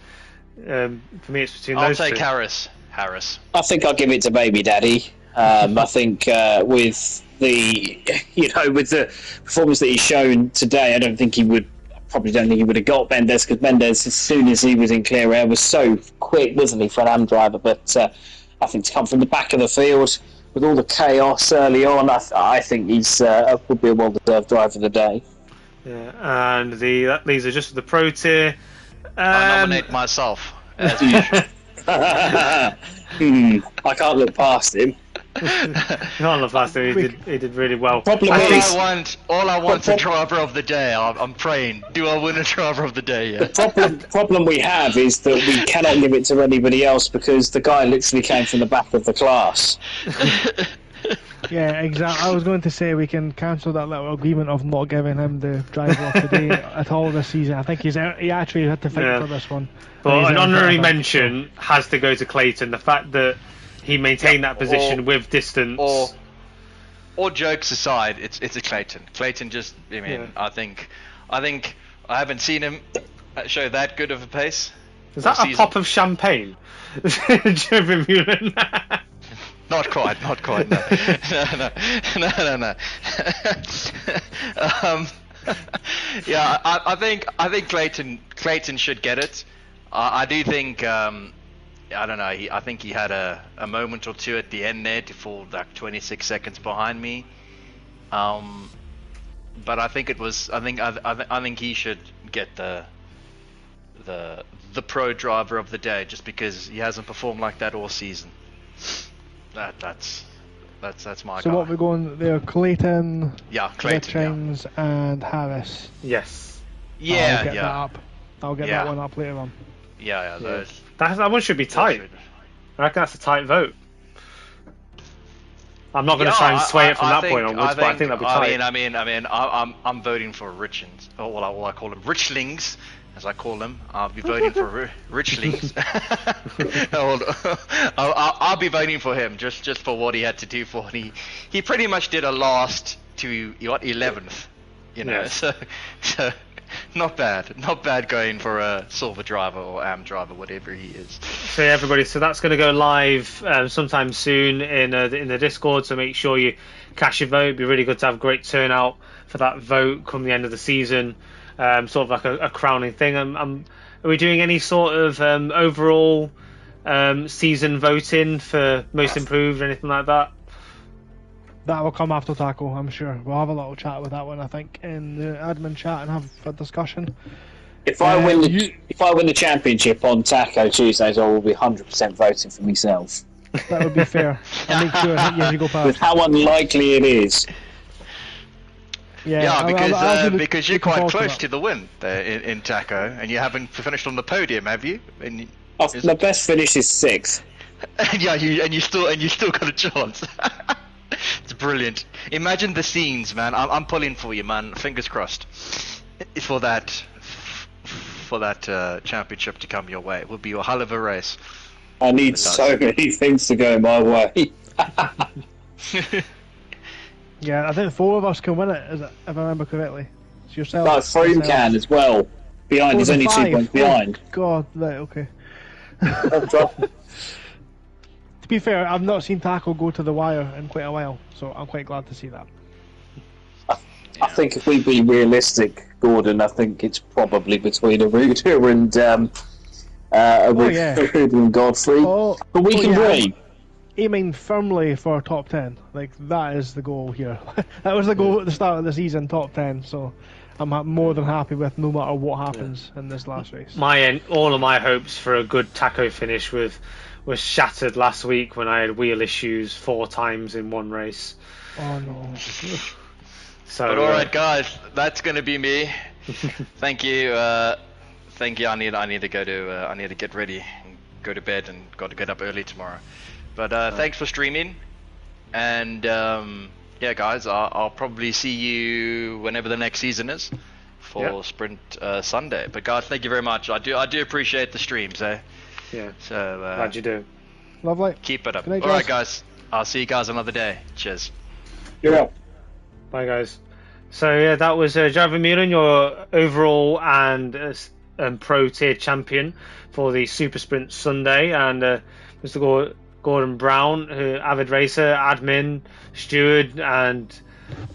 for me, it's between those two. I'll take Harris. I think I'll give it to Baby Daddy. I think with the performance that he's shown today, I don't think he would have got Mendes, because Mendes, as soon as he was in clear air, was so quick, wasn't he, for an AM driver? But I think to come from the back of the field with all the chaos early on, I think he's would be a well-deserved driver of the day. Yeah, and these are just the pro tier. I nominate myself, as usual. I can't look past him. Not on the faster. He did really well. All I want's a driver of the day. I'm praying. Do I win a driver of the day? Yeah. The problem we have is that we cannot give it to anybody else because the guy literally came from the back of the class. Yeah, exactly. I was going to say we can cancel that little agreement of not giving him the driver of the day at all this season. I think he actually had to fight for this one. But an honorary mention has to go to Clayton. The fact that he maintained that position with distance. Or jokes aside, it's a Clayton. Clayton just, I think I haven't seen him show that good of a pace. Is that a pop of champagne? Jeremy Mullen. Not quite. No. Yeah, I think Clayton should get it. I do think I don't know. I think he had a moment or two at the end there to fall like 26 seconds behind me. But I think it was. I think he should get the pro driver of the day just because he hasn't performed like that all season. That's my guy. So what we're going there? Clayton. Yeah, Clayton. Richings and Harris. Yes. Yeah. I'll get that up. I'll get that one up later on. Yeah. That one should be tight. I reckon that's a tight vote. I'm not going to try and sway it from that point onwards, but I think that'll be tight. I mean, I'm voting for Richings. Oh, well, I call them Richlings, as I call them. I'll be voting for Richlings. I'll be voting for him just for what he had to do for me. He pretty much did a last to 11th, So not bad going for a silver driver or AM driver, whatever he is. So yeah, everybody, so that's going to go live sometime soon in the Discord, so make sure you cast your vote. It'd be really good to have great turnout for that vote come the end of the season, sort of like a crowning thing. Are we doing any sort of overall season voting for most improved or anything like that? That will come after tackle, I'm sure. We'll have a little chat with that one, I think, in the admin chat and have a discussion. If I win the championship on Taco Tuesdays, I will be 100% voting for myself. That would be fair. I'll make sure as you go past. With how unlikely it is. Yeah, because you're quite close to the win there in Taco, and you haven't finished on the podium, have you? The best finish is 6th. Yeah, you still got a chance. It's brilliant. Imagine the scenes, man. I'm pulling for you, man. Fingers crossed for that championship to come your way. It would be a hell of a race. I need so many things to go my way. Yeah, I think 4 of us can win it, if I remember correctly. It's yourself. But Froome can as well. Behind, he's only 2 points behind. God, right, okay. To be fair, I've not seen Taco go to the wire in quite a while, so I'm quite glad to see that. I think if we be realistic, Gordon, I think it's probably between Aruda and Godfrey. But we can win. Aiming firmly for top 10. Like, that is the goal here. That was the goal at the start of the season, top 10, so I'm more than happy with no matter what happens in this last race. All of my hopes for a good Taco finish was shattered last week when I had wheel issues 4 times in one race. Oh no. So, but alright guys, that's gonna be me. Thank you. I need to get ready and go to bed and got to get up early tomorrow. But thanks for streaming, and yeah guys, I'll probably see you whenever the next season is for Sprint Sunday. But guys, thank you very much. I do appreciate the streams, eh? Yeah. So glad you do. Lovely. Keep it up. All right, guys. I'll see you guys another day. Cheers. Yeah. Bye, guys. So yeah, that was Jeremy Mullen, your overall and pro tier champion for the SuperSprint Sunday, and Mr. Gordon Brown, avid racer, admin, steward, and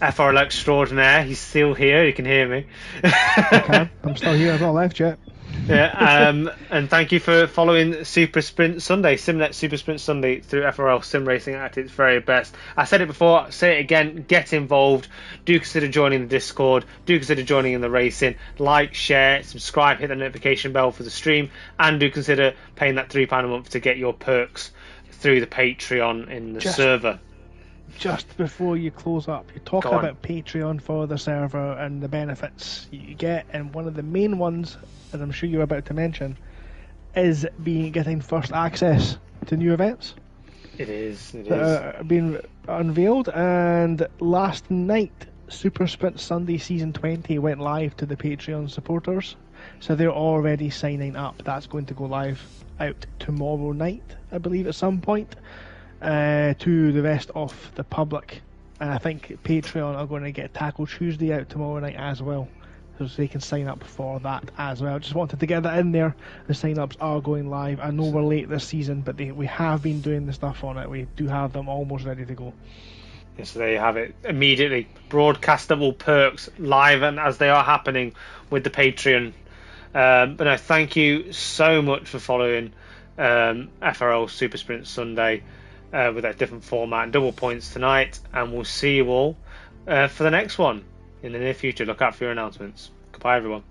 FRL extraordinaire. He's still here. You can hear me. Okay. I'm still here. I've not left yet. Yeah, and thank you for following SuperSprint Sunday, Simnet SuperSprint Sunday through FRL Sim Racing at its very best. I said it before, I'll say it again, get involved. Do consider joining the Discord, do consider joining in the racing, like, share, subscribe, hit the notification bell for the stream, and do consider paying that £3 a month to get your perks through the Patreon in the server. just before you close up, you talk Go on. about Patreon for the server and the benefits you get, and one of the main ones, as I'm sure you're about to mention, is getting first access to new events. It is. Being unveiled, and last night SuperSprint Sunday Season 20 went live to the Patreon supporters, so they're already signing up. That's going to go live out tomorrow night, I believe, at some point, to the rest of the public. And I think Patreon are going to get Tackle Tuesday out tomorrow night as well, so they can sign up for that as well. Just wanted to get that in there. The sign-ups are going live. I know we're late this season, but we have been doing the stuff on it. We do have them almost ready to go. Yes, so there you have it. Immediately broadcastable perks live and as they are happening with the Patreon. But no, thank you so much for following FRL Super Sprint Sunday with that different format and double points tonight. And we'll see you all for the next one in the near future. Look out for your announcements. Goodbye, everyone.